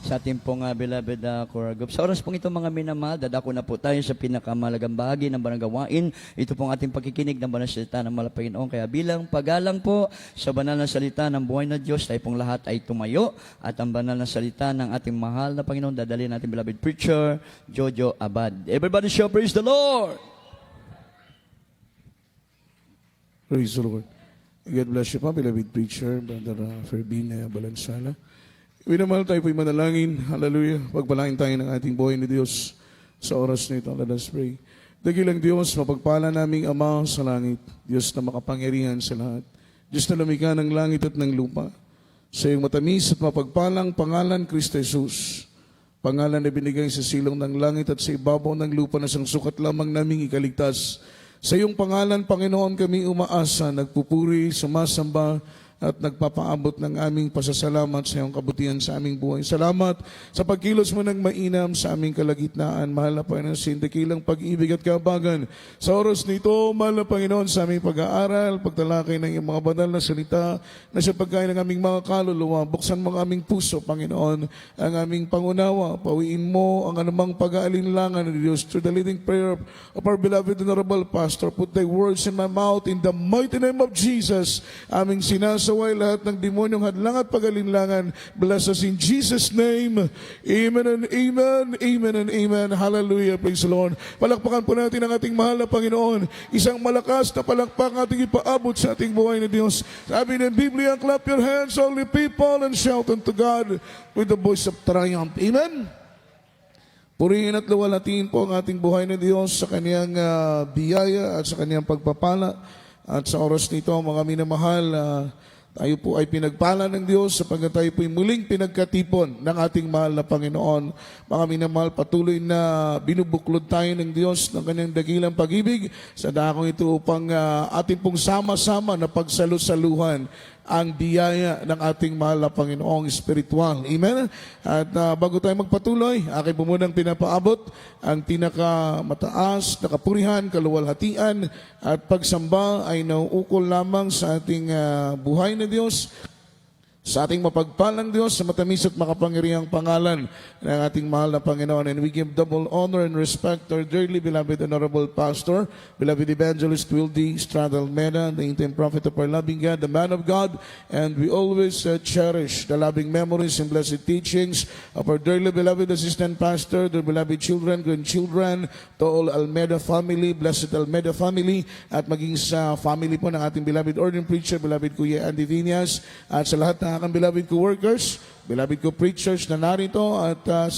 sa ating pong beloved Cora Group. Sa oras pong ito mga minamahal, dadako na po tayo sa pinakamalagang bahagi ng baranggawain. Ito pong ating pagkikinig ng banal na salita ng mahal na Panginoon. Kaya bilang paggalang po sa banal na salita ng buhay na Diyos, tayo pong lahat ay tumayo at ang banal na salita ng ating mahal na Panginoon dadalhin natin beloved preacher, Jojo Abad. Everybody shout praise the Lord! Praise the Lord. God bless you pa, beloved preacher, Brother Fermin Balansala. Minamahal tayo po'y manalangin. Hallelujah. Pagpalain tayo ng ating buhay ni Diyos sa oras na ito. Let us pray. Dakilang Diyos, mapagpala naming Ama sa langit. Diyos na makapangyarihan sa lahat. Diyos na lumikha ng langit at ng lupa. Sa iyong matamis at mapagpalang pangalan, Kristo Jesus. Pangalan na binigay sa silong ng langit at sa ibabaw ng lupa na sangsukat lamang naming ikaligtas. Sa iyong pangalan, Panginoon, kami umaasa, nagpupuri, sumasamba, at nagpapaabot ng aming pasasalamat sa iyong kabutihan sa aming buhay. Salamat sa pagkilos mo ng mainam sa aming kalagitnaan. Mahal na Panginoon, sindakilang pag-ibig at kabagan. Sa oras nito, mahal na Panginoon, sa aming pag-aaral, pagtalakay ng iyong mga banal na salita, na sa pagkain ng aming mga kaluluwa, buksan mo ang aming puso, Panginoon, ang aming pangunawa, pawiin mo ang anumang pag-aalinlangan ng Diyos through the leading prayer of our beloved Honorable Pastor. Put thy words in my mouth in the mighty name of Jesus. Aming sinasaway lahat ng demonyong hadlang at pag-alinlangan. Bless us in Jesus' name. Amen and amen. Amen and amen. Hallelujah. Praise the Lord. Palakpakan po natin ang ating mahal na Panginoon. Isang malakas na palakpak ating ipaabot sa ating buhay na Diyos. Sabi ng Biblia, clap your hands, all the people, and shout unto God with the voice of triumph. Amen. Purihin at luwalhatiin po ang ating buhay na Diyos sa Kanyang biyaya at sa Kanyang pagpapala. At sa oras nito, mga minamahal, tayo po ay pinagpala ng Diyos sapagkat tayo po ay muling pinagkatipon ng ating mahal na Panginoon. Mga minamahal, patuloy na binubuklod tayo ng Diyos ng Kanyang dakilang pag-ibig sa dakong ito upang ating pong sama-sama na pagsalusaluhan ang biyaya ng ating mahal na Panginoong Espiritual. Amen? At bago tayo magpatuloy, akin po munang pinapaabot ang pinakamataas na kapurihan, kaluwalhatian at pagsamba ay nauukol lamang sa ating buhay na Diyos, sa ating mapagpalang Diyos, sa matamis at makapangyarihang pangalan ng ating mahal na Panginoon. And we give double honor and respect to our dearly beloved Honorable Pastor, beloved Evangelist Wildy Strada Almeida, the interim prophet of our loving God, the man of God, and we always cherish the loving memories and blessed teachings of our dearly beloved Assistant Pastor, the beloved children, grandchildren, to all Almeida family, blessed Almeida family, at maging sa family po ng ating beloved ordinary preacher, beloved Kuya Andy Viñas, at sa lahat ng aking beloved co-workers, beloved co-preachers na narito at 10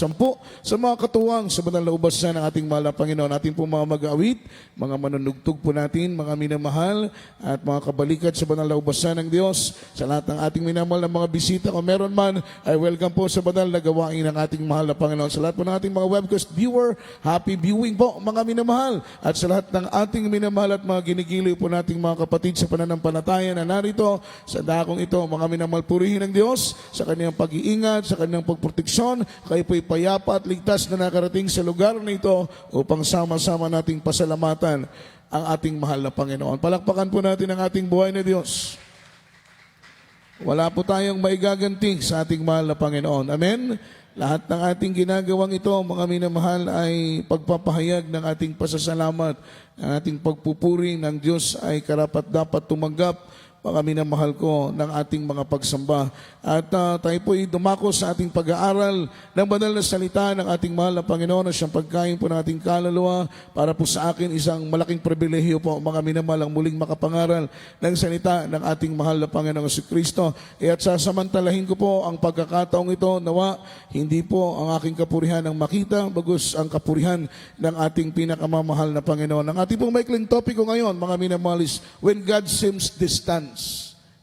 sa mga katuwang sa banal na ubasan ng ating mahal na Panginoon. Ating po mga mag-awit, mga manunugtog po natin, mga minamahal at mga kabalikat sa banal na ubasan ng Diyos. Sa lahat ng ating minamahal na mga bisita, kung meron man, ay welcome po sa banal na gawain ng ating mahal na Panginoon. Sa lahat po ng ating mga webcast viewer, happy viewing po mga minamahal. At sa lahat ng ating minamahal at mga ginigiliw po nating mga kapatid sa pananampalataya na narito sa dakong ito, mga minamahal, purihin ng Diyos sa kanyang pag-iingat, sa kanyang pagproteksyon. Kayo po'y payapa at ligtas na nakarating sa lugar na ito upang sama-sama nating pasalamatan ang ating mahal na Panginoon. Palakpakan po natin ang ating buhay na Diyos. Wala po tayong maigaganti sa ating mahal na Panginoon. Amen? Lahat ng ating ginagawang ito, mga minamahal, ay pagpapahayag ng ating pasasalamat, ang ating pagpupuri ng Diyos ay karapat dapat tumanggap, mga minamahal ko, ng ating mga pagsamba. At tayo po ay dumako sa ating pag-aaral ng banal na salita ng ating mahal na Panginoon na siyang pagkain po ng ating kaluluwa. Para po sa akin, isang malaking pribilehiyo po, mga minamahal, ang muling makapangaral ng salita ng ating mahal na Panginoon si Kristo. At sasamantalahin ko po ang pagkakataong ito, nawa hindi po ang aking kapurihan ang makita, bagus ang kapurihan ng ating pinakamamahal na Panginoon. Ang ating pong maikling topic ko ngayon, mga minamahal, is when God seems distant.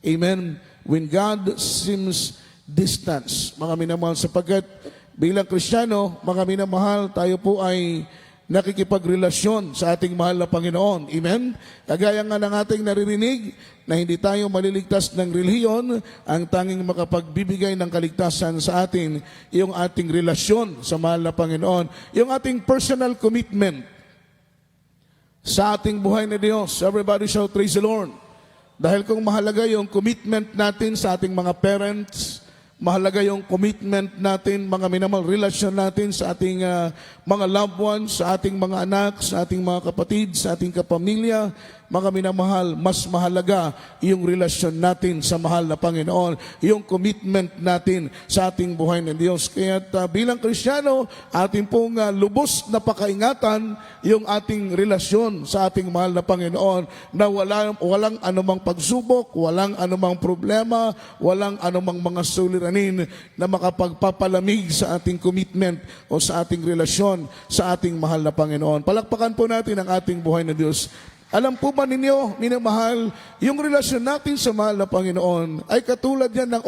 Amen. When God seems distant. Mga minamahal, sapagkat bilang Kristiyano, mga minamahal, tayo po ay nakikipagrelasyon sa ating mahal na Panginoon. Amen? Kagaya nga ng ating naririnig na hindi tayo maliligtas ng relihiyon, ang tanging makapagbibigay ng kaligtasan sa atin, yung ating relasyon sa mahal na Panginoon, yung ating personal commitment sa ating buhay na Diyos. Everybody shout, praise the Lord. Dahil kung mahalaga yung commitment natin sa ating mga parents, Mahalaga yung commitment natin, mga minamahal, relasyon natin sa ating mga loved ones, sa ating mga anak, sa ating mga kapatid, sa ating kapamilya. Mga minamahal, mas mahalaga yung relasyon natin sa mahal na Panginoon, yung commitment natin sa ating buhay ng Diyos. Kaya bilang Kristiyano, ating pong lubos na pakaingatan yung ating relasyon sa ating mahal na Panginoon, na walang anumang pagsubok, walang anumang problema, walang anumang mga suliranin na makapagpapalamig sa ating commitment o sa ating relasyon sa ating mahal na Panginoon. Palakpakan po natin ang ating buhay na Diyos. Alam po ba ninyo, minamahal, yung relasyon natin sa mahal na Panginoon ay katulad yan ng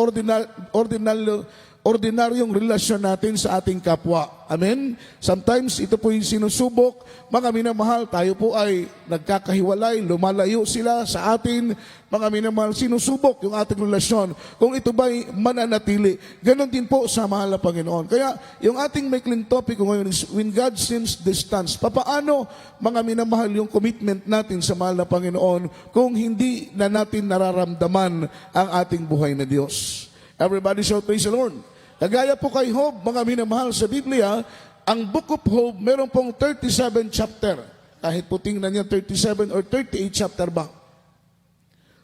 ordinaryong relasyon natin sa ating kapwa. Amen? Sometimes ito po yung sinusubok. Mga minamahal, tayo po ay nagkakahiwalay, lumalayo sila sa atin. Mga minamahal, sinusubok yung ating relasyon. Kung ito ba'y mananatili, ganon din po sa mahal na Panginoon. Kaya yung ating maikling topic ngayon is when God sends distance. Papaano, mga minamahal, yung commitment natin sa mahal na Panginoon kung hindi na natin nararamdaman ang ating buhay na Diyos? Everybody shout praise the Lord. Kagaya po kay Job, mga minamahal, sa Biblia, ang Book of Job, meron pong 37 chapter. Kahit po tingnan niya 37 or 38 chapter ba.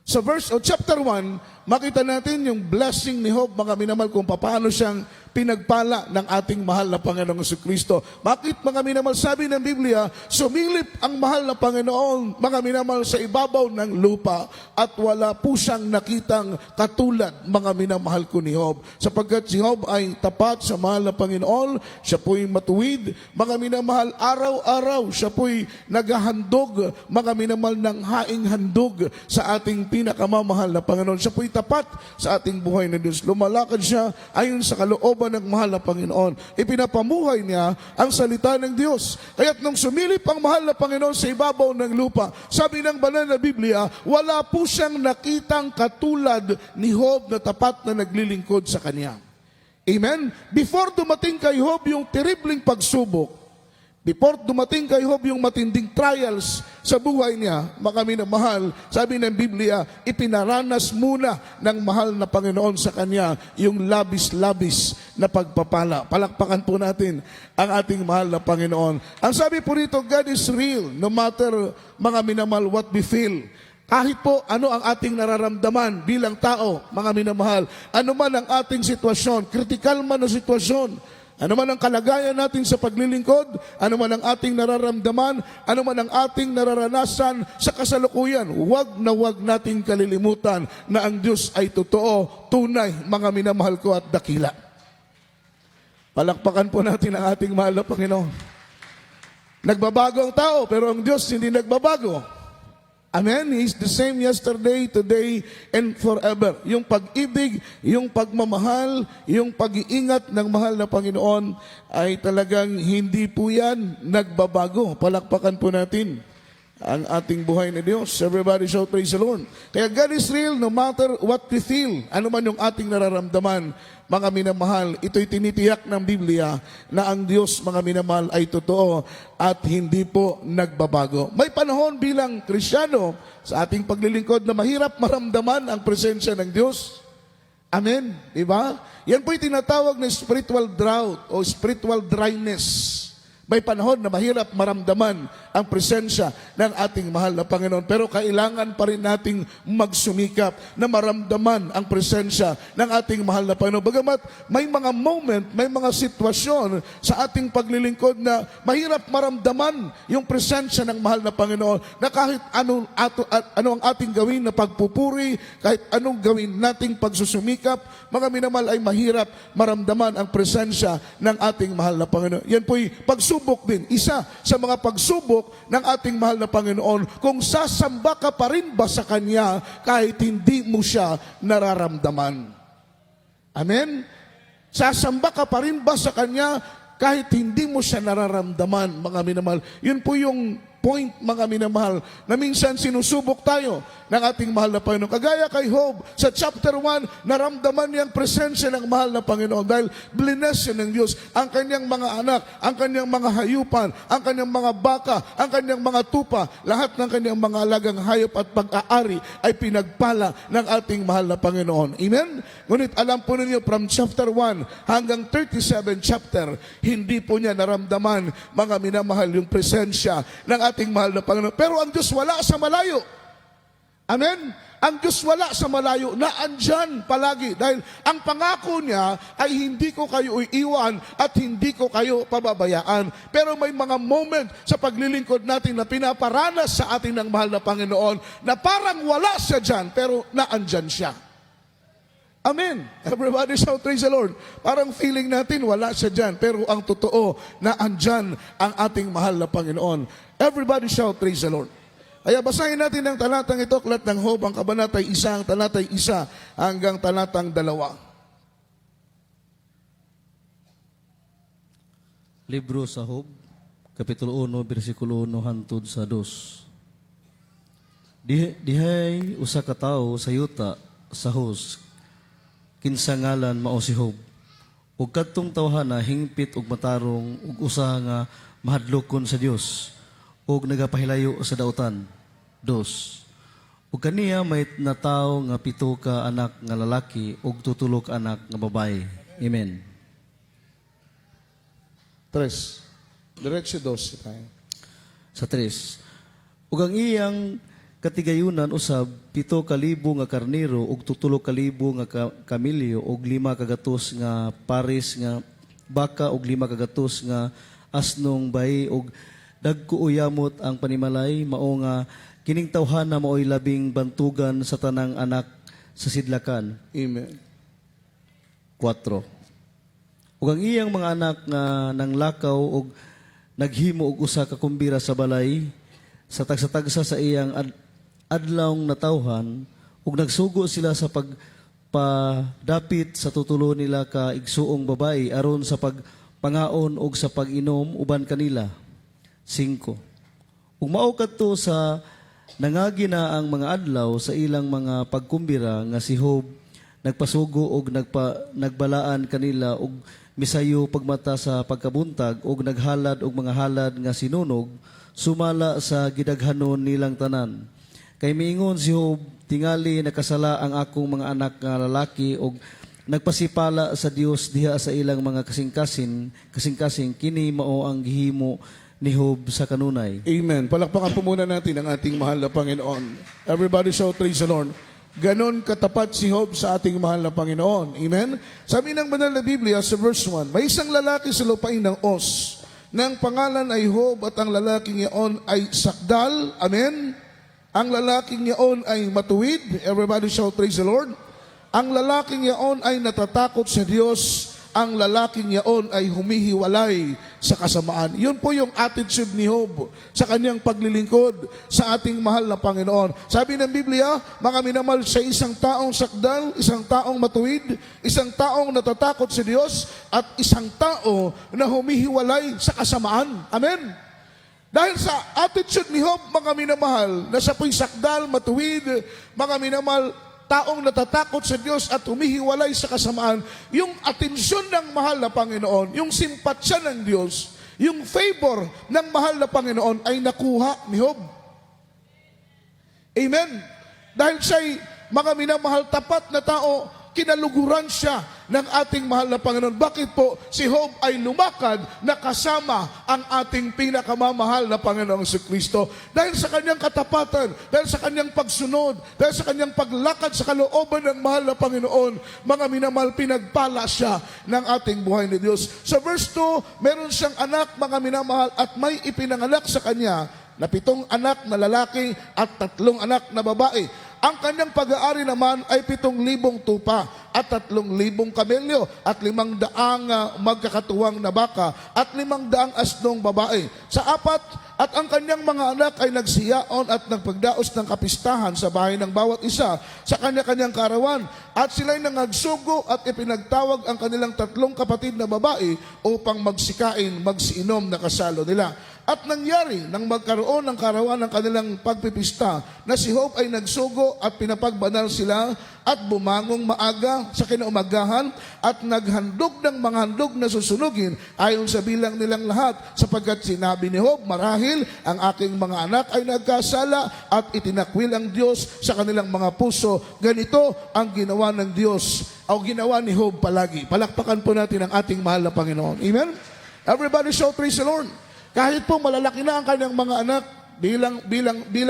Sa verse o chapter 1, makita natin yung blessing ni Job, mga minamahal, kung paano siyang pinagpala ng ating mahal na Panginoong Jesucristo. Bakit, mga minamahal, sabi ng Biblia, sumilip ang mahal na Panginoon, mga minamahal, sa ibabaw ng lupa at wala po siyang nakitang katulad, mga minamahal ko ni Job. Sapagkat si Job ay tapat sa mahal na Panginoon, siya po'y matuwid, mga minamahal, araw-araw siya po'y naghahandog, mga minamahal, ng haing handog sa ating pinakamamahal na Panginoon. Siya po'y tapat sa ating buhay na Diyos. Lumalakad siya ayon sa kalooban ng mahal na Panginoon. Ipinapamuhay niya ang salita ng Diyos. Kaya't nung sumilip ang mahal na Panginoon sa ibabaw ng lupa, sabi ng banal na Biblia, wala po siyang nakitang katulad ni Job na tapat na naglilingkod sa kanya. Amen? Before dumating kay Job yung terribling pagsubok, before dumating kay Job yung matinding trials sa buhay niya, mga minamahal, sabi ng Biblia, ipinaranas muna ng mahal na Panginoon sa kanya yung labis-labis na pagpapala. Palakpakan po natin ang ating mahal na Panginoon. Ang sabi po rito, God is real, no matter, mga minamahal, what we feel. Kahit po ano ang ating nararamdaman bilang tao, mga minamahal, ano man ang ating sitwasyon, critical man ang sitwasyon, ano man ang kalagayan natin sa paglilingkod, ano man ang ating nararamdaman, ano man ang ating nararanasan sa kasalukuyan, huwag nating kalilimutan na ang Diyos ay totoo, tunay, mga minamahal ko at dakila. Palakpakan po natin ang ating mahal na Panginoon. Nagbabago ang tao, pero ang Diyos hindi nagbabago. Amen? He is the same yesterday, today, and forever. Yung pag-ibig, yung pagmamahal, yung pag-iingat ng mahal na Panginoon ay talagang hindi po yan nagbabago. Palakpakan po natin ang ating buhay na Diyos. Everybody shout praise the Lord. Kaya God is real no matter what we feel. Ano man yung ating nararamdaman, mga minamahal, ito'y tinitiyak ng Biblia na ang Diyos, mga minamahal, ay totoo at hindi po nagbabago. May panahon bilang Kristiyano sa ating paglilingkod na mahirap maramdaman ang presensya ng Diyos. Amen? Diba? Yan po'y tinatawag na spiritual drought o spiritual dryness. May panahon na mahirap maramdaman ang presensya ng ating mahal na Panginoon. Pero kailangan pa rin nating magsumikap na maramdaman ang presensya ng ating mahal na Panginoon. Bagamat may mga moment, may mga sitwasyon sa ating paglilingkod na mahirap maramdaman yung presensya ng mahal na Panginoon, na kahit ano ang ating gawin na pagpupuri, kahit anong gawin nating pagsusumikap, mga minamahal, ay mahirap maramdaman ang presensya ng ating mahal na Panginoon. Yan po'y pagsubok din. Isa sa mga pagsubok ng ating mahal na Panginoon, kung sasamba ka pa rin ba sa Kanya kahit hindi mo siya nararamdaman. Amen? Sasamba ka pa rin ba sa Kanya kahit hindi mo siya nararamdaman, mga minamahal? Yun po yung point, mga minamahal, na minsan sinusubok tayo ng ating mahal na Panginoon. Kagaya kay Job, sa chapter 1, naramdaman niya ang presensya ng mahal na Panginoon dahil bless siya ng Diyos. Ang kanyang mga anak, ang kanyang mga hayupan, ang kanyang mga baka, ang kanyang mga tupa, lahat ng kanyang mga alagang hayop at pag-aari ay pinagpala ng ating mahal na Panginoon. Amen? Ngunit alam po ninyo, from chapter 1 hanggang 37 chapter, hindi po niya naramdaman, mga minamahal, yung presensya ng ating mahal na Panginoon. Pero ang Diyos wala sa malayo. Amen? Ang Diyos wala sa malayo, na andyan palagi. Dahil ang pangako niya ay hindi ko kayo iiwan at hindi ko kayo pababayaan. Pero may mga moment sa paglilingkod natin na pinaparanas sa atin ng mahal na Panginoon na parang wala siya dyan, pero naandyan siya. Amen. Everybody shout, praise the Lord. Parang feeling natin wala siya dyan, pero ang totoo na andyan ang ating mahal na Panginoon. Everybody shout, praise the Lord. Kaya basahin natin ang talatang ito, Aklat ng Job, ang kabanatay 1, ang talatay 1 hanggang talatang 2. Libro sa Job, Kapitulo 1, versikulo 1 hantod sa 2. Dihay usa ka tawo sa yuta sa hus, kinsa ngalan mao si Job. Ug kadtong tawhana hingpit ug matarong ug usa nga mahadlokon sa Dios ug nagapahilayo sa dautan. 2. Ug kaniya may natawo nga 7 ka anak nga lalaki ug 2 ka anak nga babae. Amen. 3. Diretso 2 tayo. Sa 3. Ug ang iyang katigayunan usab 7,000 nga karnero ug 3,000 nga kamilyo ug 5 kagatos nga pares nga baka ug 5 kagatos nga asnong bayi ug dagko uyamot ang panimalay mao nga kining tawhana maoy labing bantugan sa tanang anak sa sidlakan. Amen. 4. Ug ang iyang mga anak nga nanglakaw ug naghimo og usa ka kumbira sa balay sa tagsa-tagsa sa iyang adlawng natawhan ug nagsugo sila sa pagpadapit sa tutulo nila ka igsuong babae aron sa pagpangaon ug sa pag-inom uban kanila. 5. Ug mao kadto sa nangagi na ang mga adlaw sa ilang mga pagkumbira nga si Job nagpasugo og nagbalaan kanila og misayo pagmata sa pagkabuntag og naghalad og mga halad nga sinunog sumala sa gidaghanon nilang tanan. Kay miingon si Job, tingali nakasala ang akong mga anak nga lalaki og nagpasipala sa Dios diha sa ilang mga kasing-kasing kini mao ang gihimo ni Job sa kanunay. Amen. Palakpakan po muna natin ang ating mahal na Panginoon. Everybody shout, praise the Lord. Ganon katapat si Job sa ating mahal na Panginoon. Amen? Sabi ng banal na Biblia sa verse 1, may isang lalaki sa lupain ng Os, ng pangalan ay Job at ang lalaking iyon ay sakdal. Amen? Ang lalaking iyon ay matuwid. Everybody shout, praise the Lord. Ang lalaking iyon ay natatakot sa Diyos. Ang lalaking iyon ay humihiwalay sa kasamaan. Yun po yung attitude ni Job sa kanyang paglilingkod sa ating mahal na Panginoon. Sabi ng Biblia, mga minamahal, sa isang taong sakdal, isang taong matuwid, isang taong natatakot sa Diyos, at isang tao na humihiwalay sa kasamaan. Amen? Dahil sa attitude ni Job, mga minamahal, na siya po'y sakdal, matuwid, mga minamahal, taong natatakot sa Diyos at humihiwalay sa kasamaan, yung atensyon ng mahal na Panginoon, yung simpatsya ng Diyos, yung favor ng mahal na Panginoon ay nakuha ni Job. Amen? Dahil siya'y mga minamahal tapat na tao, kinaluguran siya ng ating mahal na Panginoon. Bakit po? Si Job ay lumakad na kasama ang ating pinakamamahal na Panginoong Kristo. Dahil sa kanyang katapatan, dahil sa kanyang pagsunod, dahil sa kanyang paglakad sa kalooban ng mahal na Panginoon, mga minamahal, pinagpala siya ng ating buhay ni Diyos. Sa verse 2, meron siyang anak, mga minamahal, at may ipinanganak sa kanya na 7 anak na lalaki at 3 anak na babae. Ang kanyang pag-aari naman ay 7,000 tupa at 3,000 kamelyo at 500 magkakatuwang na baka at 500 asnong babae. Sa 4, at ang kanyang mga anak ay nagsiyaon at nagpagdaos ng kapistahan sa bahay ng bawat isa sa kanya-kanyang karawan. At sila'y nangagsugo at ipinagtawag ang kanilang 3 kapatid na babae upang magsikain, magsiinom na kasalo nila. At nangyari nang magkaroon ng karawan ng kanilang pagpipista na si Job ay nagsugo at pinapagbanal sila at bumangong maaga sa kinaumagahan at naghandog ng mga handog na susunugin ayon sa bilang nilang lahat, sapagkat sinabi ni Job, marahil ang aking mga anak ay nagkasala at itinakwil ang Diyos sa kanilang mga puso. Ganito ang ginawa ng Diyos o ginawa ni Job palagi. Palakpakan po natin ang ating mahal na Panginoon. Amen? Everybody shout praise the Lord. Kahit po malalaki na ang kanyang mga anak, bilang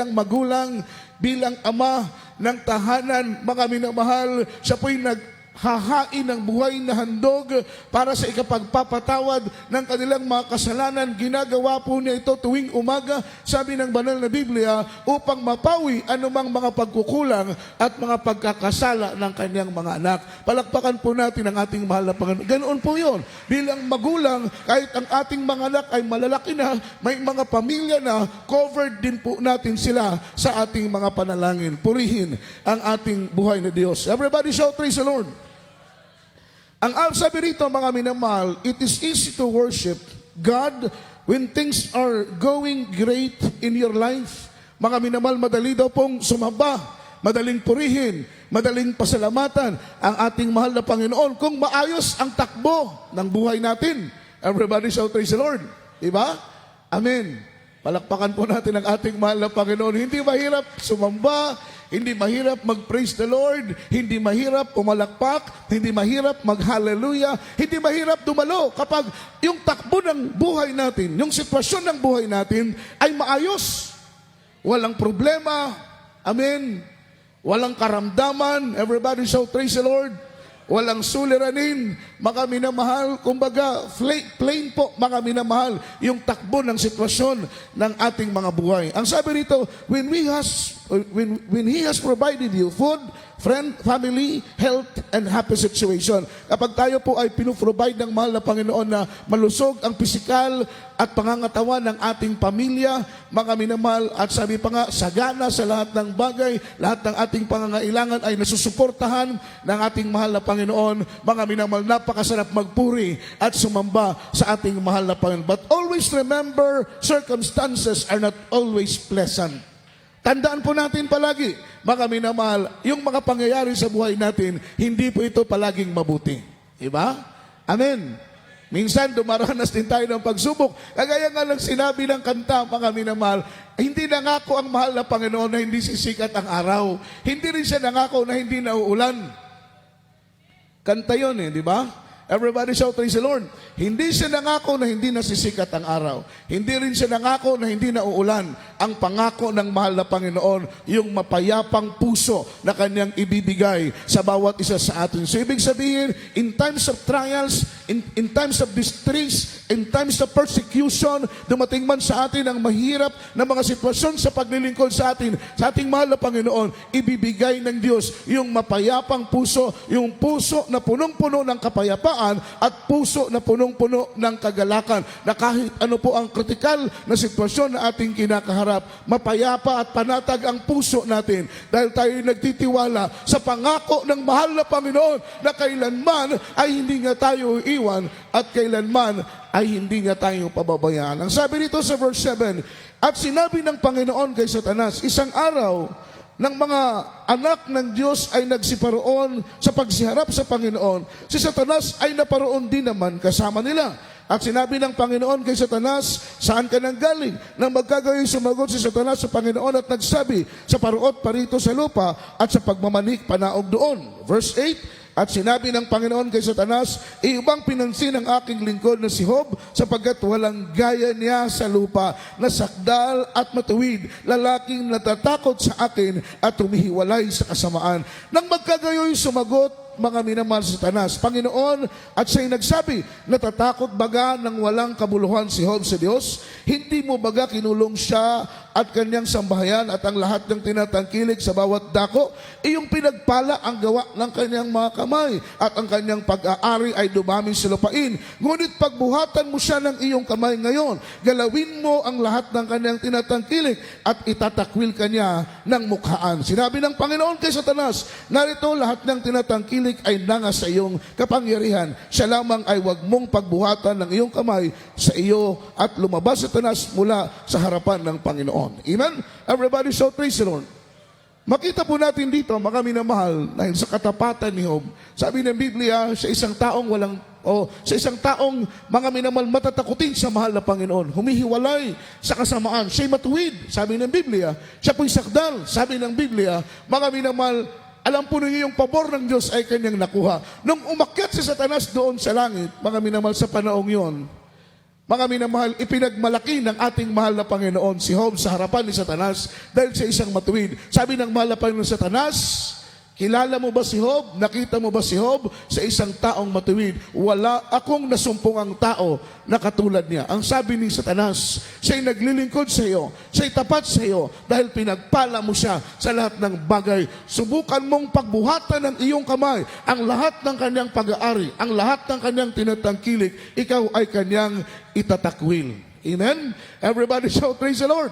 magulang, bilang ama ng tahanan, mga minamahal, siya po'y naghahain ng buhay na handog para sa ikapagpapatawad ng kanilang mga kasalanan. Ginagawa po niya ito tuwing umaga, sabi ng banal na Biblia, upang mapawi anumang mga pagkukulang at mga pagkakasala ng kanyang mga anak. Palakpakan po natin ang ating mahal na Panginoon. Ganoon po yun. Bilang magulang, kahit ang ating mga anak ay malalaki na, may mga pamilya na, covered din po natin sila sa ating mga panalangin. Purihin ang ating buhay na Diyos. Everybody shout praise the Lord. Ang sabi rito, mga minamahal, it is easy to worship God when things are going great in your life. Mga minamahal, madali daw pong sumamba, madaling purihin, madaling pasalamatan ang ating mahal na Panginoon kung maayos ang takbo ng buhay natin. Everybody shout praise the Lord. Diba? Amen. Palakpakan po natin ang ating mahal na Panginoon. Hindi mahirap sumamba, hindi mahirap mag-praise the Lord, hindi mahirap pumalakpak, hindi mahirap mag-hallelujah, hindi mahirap dumalo kapag yung takbo ng buhay natin, yung sitwasyon ng buhay natin ay maayos. Walang problema. Amen. Walang karamdaman. Everybody shout praise the Lord. Walang suliranin, mga minamahal. Kumbaga, plain po, mga minamahal, yung takbo ng sitwasyon ng ating mga buhay. Ang sabi rito, when He has provided you food, friend, family, health, and happy situation. Kapag tayo po ay pinuprovide ng mahal na Panginoon na malusog ang pisikal at pangangatawan ng ating pamilya, mga minamahal, at sabi pa nga, sagana sa lahat ng bagay, lahat ng ating pangangailangan ay nasusuportahan ng ating mahal na Panginoon. Mga minamahal, napakasarap magpuri at sumamba sa ating mahal na Panginoon. But always remember, circumstances are not always pleasant. Tandaan po natin palagi, mga minamahal, yung mga pangyayari sa buhay natin, hindi po ito palaging mabuti. Diba? Amen. Minsan, dumaranas din tayo ng pagsubok. Kagaya nga lang sinabi ng kanta, mga minamahal, hindi nangako ang mahal na Panginoon na hindi sisikat ang araw. Hindi rin siya nangako na hindi nauulan. Kanta yun di ba? Everybody shout praise the Lord. Hindi siya nangako na hindi nasisikat ang araw. Hindi rin siya nangako na hindi nauulan. Ang pangako ng mahal na Panginoon, yung mapayapang puso na kanyang ibibigay sa bawat isa sa atin. So ibig sabihin, in times of trials, in times of distress, in times of persecution, dumating man sa atin ang mahirap na mga sitwasyon sa paglilingkod sa ating mahal na Panginoon, ibibigay ng Diyos yung mapayapang puso, yung puso na punong-puno ng kapayapaan, at puso na punong-puno ng kagalakan, na kahit ano po ang kritikal na sitwasyon na ating kinakaharap, mapayapa at panatag ang puso natin dahil tayo nagtitiwala sa pangako ng mahal na Panginoon na kailanman ay hindi nga tayo iiwan at kailanman ay hindi nga tayo pababayaan. Ang sabi dito sa verse 7, at sinabi ng Panginoon kay Satanas, isang araw ng mga anak ng Diyos ay nagsiparoon sa pagsiharap sa Panginoon, si Satanas ay naparoon din naman kasama nila. At sinabi ng Panginoon kay Satanas, saan ka nang galing? Nang magkagayoy sumagot si Satanas sa Panginoon at nagsabi, sa paruot parito sa lupa at sa pagmamanik panaog doon. Verse 8, at sinabi ng Panginoon kay Satanas, ibang pinansin ang aking lingkod na si Job, sapagkat walang gaya niya sa lupa, na sakdal at matuwid, lalaking natatakot sa akin at tumihiwalay sa kasamaan. Nang magkagayoy sumagot, mga minamahal sa Satanas, Panginoon, at siya'y nagsabi, natatakot baga ng walang kabuluhan si Job sa Diyos? Hindi mo baga kinulong siya at kanyang sambahayan at ang lahat ng tinatangkilik sa bawat dako, iyong pinagpala ang gawa ng kanyang mga kamay at ang kanyang pag-aari ay dumami sa lupain. Ngunit pagbuhatan mo siya ng iyong kamay ngayon, galawin mo ang lahat ng kanyang tinatangkilik at itatakwil kanya ng mukhaan. Sinabi ng Panginoon kay Satanas, narito lahat ng tinatangkilik ay nanga sa iyong kapangyarihan. Siya lamang ay wag mong pagbuhatan ng iyong kamay sa iyo at lumabas Satanas mula sa harapan ng Panginoon. Amen? Everybody shout praise the Lord. Makita po natin dito, mga minamahal, dahil sa katapatan ni Job. Sabi ng Biblia, sa isang taong mga minamahal matatakutin sa mahal na Panginoon, humihiwalay sa kasamaan, siya'y matuwid, sabi ng Biblia. Siya po'y sakdal, sabi ng Biblia. Mga minamahal, alam po ninyo yung pabor ng Diyos ay kanyang nakuha. Nung umakyat si Satanas doon sa langit, mga minamahal, sa panaong yon, mga minamahal, ipinagmalaki ng ating mahal na Panginoon si Job sa harapan ni Satanas dahil sa isang matuwid. Sabi ng mahal na Panginoon Satanas, kilala mo ba si Job? Nakita mo ba si Job sa isang taong matuwid? Wala akong nasumpungang tao na katulad niya. Ang sabi ni Satanas, siya'y naglilingkod sa iyo, siya'y tapat sa iyo dahil pinagpala mo siya sa lahat ng bagay. Subukan mong pagbuhatan ng iyong kamay ang lahat ng kanyang pag-aari, ang lahat ng kanyang tinatangkilik, ikaw ay kanyang itatakwil. Amen? Everybody shout praise the Lord.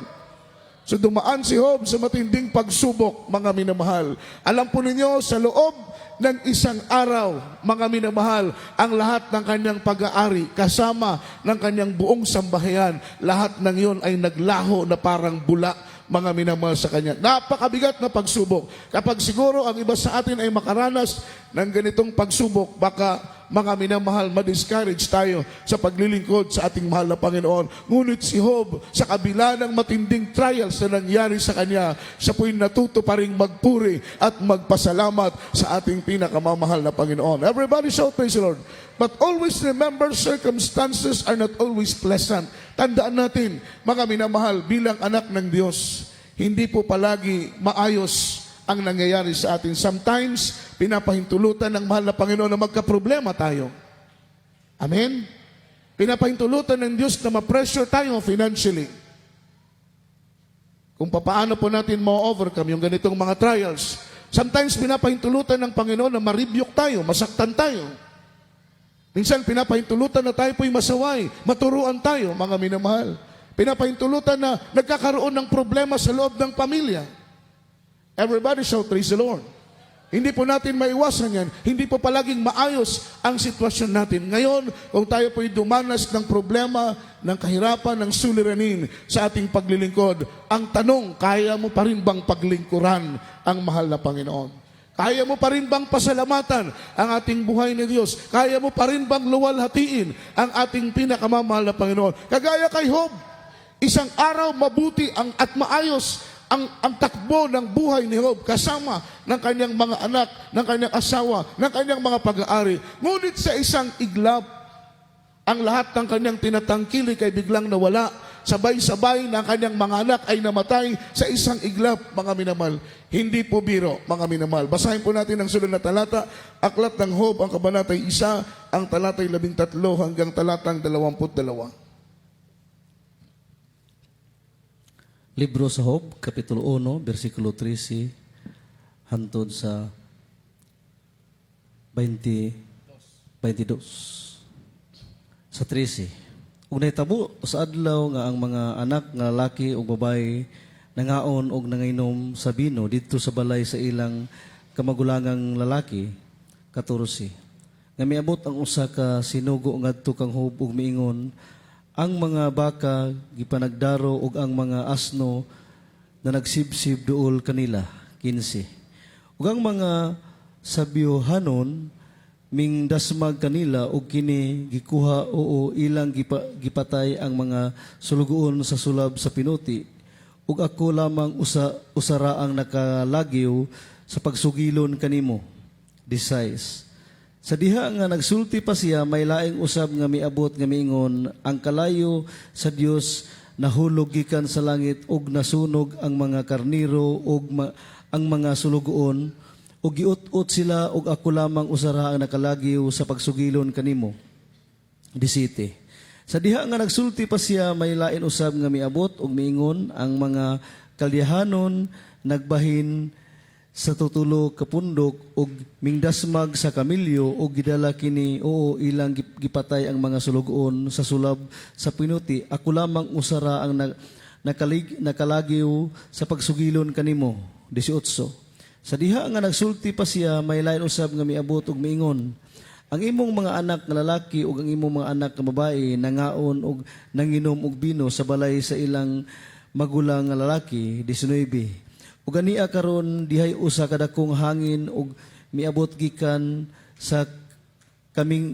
So dumaan si Job sa matinding pagsubok, mga minamahal. Alam po ninyo, sa loob ng isang araw, mga minamahal, ang lahat ng kanyang pag-aari, kasama ng kanyang buong sambahayan, lahat ng iyon ay naglaho na parang bula, mga minamahal sa kanya. Napakabigat na pagsubok. Kapag siguro ang iba sa atin ay makaranas ng ganitong pagsubok, baka mga minamahal, ma-discourage tayo sa paglilingkod sa ating mahal na Panginoon. Ngunit si Job, sa kabila ng matinding trials na nangyari sa kanya, siya po'y natuto pa rin magpuri at magpasalamat sa ating pinakamamahal na Panginoon. Everybody shout praise the Lord. But always remember, circumstances are not always pleasant. Tandaan natin, mga minamahal, bilang anak ng Diyos, hindi po palagi maayos ang nangyayari sa atin. Sometimes, pinapahintulutan ng mahal na Panginoon na magkaproblema tayo. Amen? Pinapahintulutan ng Diyos na ma-pressure tayo financially. Kung paano po natin ma-overcome yung ganitong mga trials. Sometimes, pinapahintulutan ng Panginoon na ma-rebuke tayo, masaktan tayo. Minsan, pinapahintulutan na tayo po'y masaway, maturuan tayo, mga minamahal. Pinapahintulutan na nagkakaroon ng problema sa loob ng pamilya. Everybody shout praise the Lord. Hindi po natin maiwasan yan. Hindi po palaging maayos ang sitwasyon natin. Ngayon, kung tayo po'y dumanas ng problema, ng kahirapan, ng suliranin sa ating paglilingkod, ang tanong, kaya mo pa rin bang paglingkuran ang mahal na Panginoon? Kaya mo pa rin bang pasalamatan ang ating buhay ni Diyos? Kaya mo pa rin bang luwalhatiin ang ating pinakamamahal na Panginoon? Kagaya kay Job, isang araw mabuti at maayos ang takbo ng buhay ni Job kasama ng kanyang mga anak, ng kanyang asawa, ng kanyang mga pag-aari. Ngunit sa isang iglap, ang lahat ng kanyang tinatangkilik ay biglang nawala. Sabay-sabay na ang kanyang mga anak ay namatay sa isang iglap, mga minamahal. Hindi po biro, mga minamahal. Basahin po natin ang sunod na talata, Aklat ng Job, ang kabanatay 1, ang talatay 13 hanggang talatang 22. Libro sa Job, Kapitulo 1, versikulo 13, hantod sa 22. Sa 13. Ug nahitabo sa adlaw nga ang mga anak nga lalaki ug babae nangaon og nangainom sa bino didto sa balay sa ilang kamagulangang lalaki, 14. Nga miabot ang usa ka sinugo ngadto kang Job ug miingon, ang mga baka gipanagdaro ug ang mga asno na nagsibsib duol kanila, 15. Ug ang mga sabyohanon ming dasmag kanila ug kini gikuha oo ilang gipatay ang mga sulugoon sa sulab sa pinuti ug ako lamang usara ang nakalagyo sa pagsugilon kanimo, 16. Sa diha nga nagsulti pa siya, may laing usab nga miabot nga miingon, ang kalayo sa Dios nahulog gikan sa langit ug nasunog ang mga karniro ug ang mga sulugoon ug giut-ut sila ug ako lamang usara ang nakalagyo sa pagsugilon kanimo. 17. Sa diha nga nagsulti pa siya, may lain usab nga miabot ug miingon ang mga kalyahanon nagbahin sa tutulo ka pundok ug mingdasmag sa kamilyo ug gidala kini oo ilang gipatay ang mga sulugon sa sulab sa pinuti. Ako lamang usara ang nakalagiw sa pagsugilon kanimo. 18. Sa diha nga nagsulti pa siya, may lain usab nga miabot ug miingon, ang imong mga anak nga lalaki ug ang imong mga anak nga babae nangaon ug nanginom og bino sa balay sa ilang magulang nga lalaki. 19. Ug ania karon dihay usa ka dakong hangin ug miabot gikan sa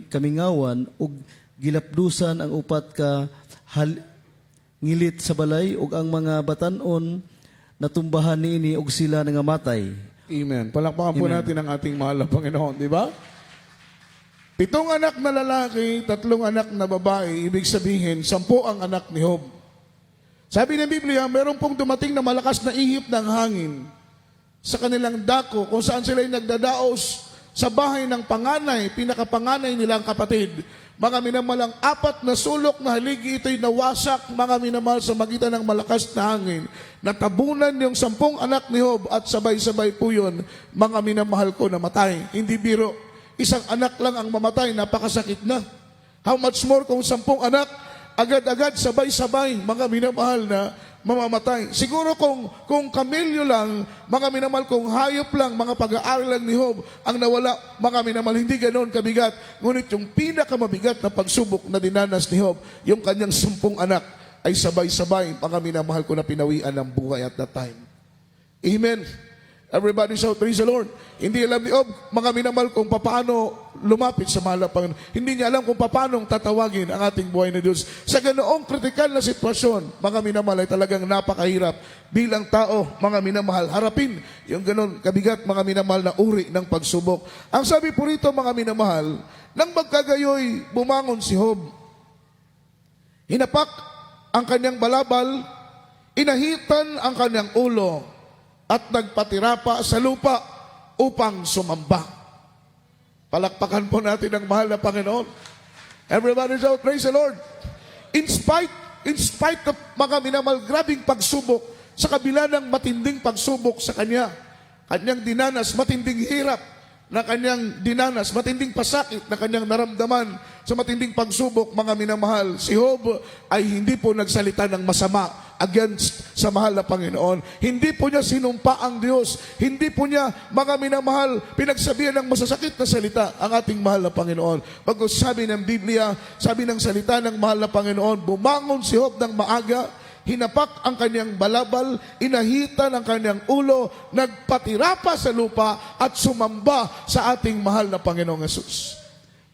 kamingawan ug gilapdusan ang upat ka ngilit sa balay ug ang mga batan-on natumbahan niini ug sila nangamatay. Amen. Palakpakan po natin ang ating mahal na Panginoon, di ba? 7 anak na lalaki, 3 anak na babae, ibig sabihin, 10 ang anak ni Job. Sabi ng Biblia, meron pong dumating na malakas na ihip ng hangin sa kanilang dako kung saan sila nagdadaos sa bahay ng panganay, pinakapanganay nilang kapatid. Mga minamalang 4 na sulok na haligi, ito'y nawasak, mga minamahal, sa magitan ng malakas na hangin. Natabunan yung 10 anak ni Job at sabay-sabay po yun, mga minamahal ko, namatay. Hindi biro. Isang anak lang ang mamatay, napakasakit na. How much more kung 10 anak, agad-agad, sabay-sabay, mga minamahal na mamamatay. Siguro kung kamilyo lang, mga minamahal, kung hayop lang, mga pag-aaral lang ni Job, ang nawala, mga minamahal, hindi ganoon kabigat. Ngunit yung pinakamabigat na pagsubok na dinanas ni Job, yung kanyang 10 anak, ay sabay-sabay, mga minamahal ko, na pinawian ng buhay at that time. Amen. Everybody shout, praise the Lord. Hindi alam ni Job, mga minamahal, kung paano lumapit sa mahal na Panginoon. Hindi niya alam kung paano tatawagin ang ating buhay na Diyos. Sa ganoong kritikal na sitwasyon, mga minamahal, ay talagang napakahirap bilang tao, mga minamahal, harapin yung ganoon kabigat, mga minamahal, na uri ng pagsubok. Ang sabi po rito, mga minamahal, nang magkagayoy, bumangon si Job. Hinapak ang kanyang balabal, inahitan ang kanyang ulo, at nagpatira pa sa lupa upang sumamba. Palakpakan po natin ang mahal na Panginoon. Everybody shout, praise the Lord. In spite of mga minamahal, grabing pagsubok, sa kabila ng matinding pagsubok sa kanyang dinanas, matinding hirap na kanyang dinanas, matinding pasakit na kanyang naramdaman sa matinding pagsubok, mga minamahal, si Job ay hindi po nagsalita ng masama against sa mahal na Panginoon. Hindi po niya sinumpa ang Diyos. Hindi po niya, mga minamahal, pinagsabihan ng masasakit na salita ang ating mahal na Panginoon. Pagkos sabi ng Biblia, sabi ng salita ng mahal na Panginoon, bumangon si Job ng maaga, hinapak ang kanyang balabal, inahitan ang kanyang ulo, nagpatira pa sa lupa at sumamba sa ating mahal na Panginoong Hesus.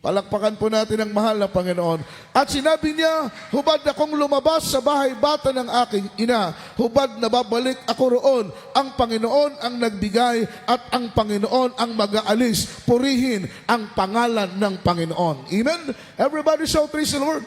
Palakpakan po natin ang mahal na Panginoon. At sinabi niya, hubad akong lumabas sa bahay bata ng aking ina. Hubad na babalik ako roon. Ang Panginoon ang nagbigay at ang Panginoon ang mag-aalis. Purihin ang pangalan ng Panginoon. Amen? Everybody shout, praise the Lord.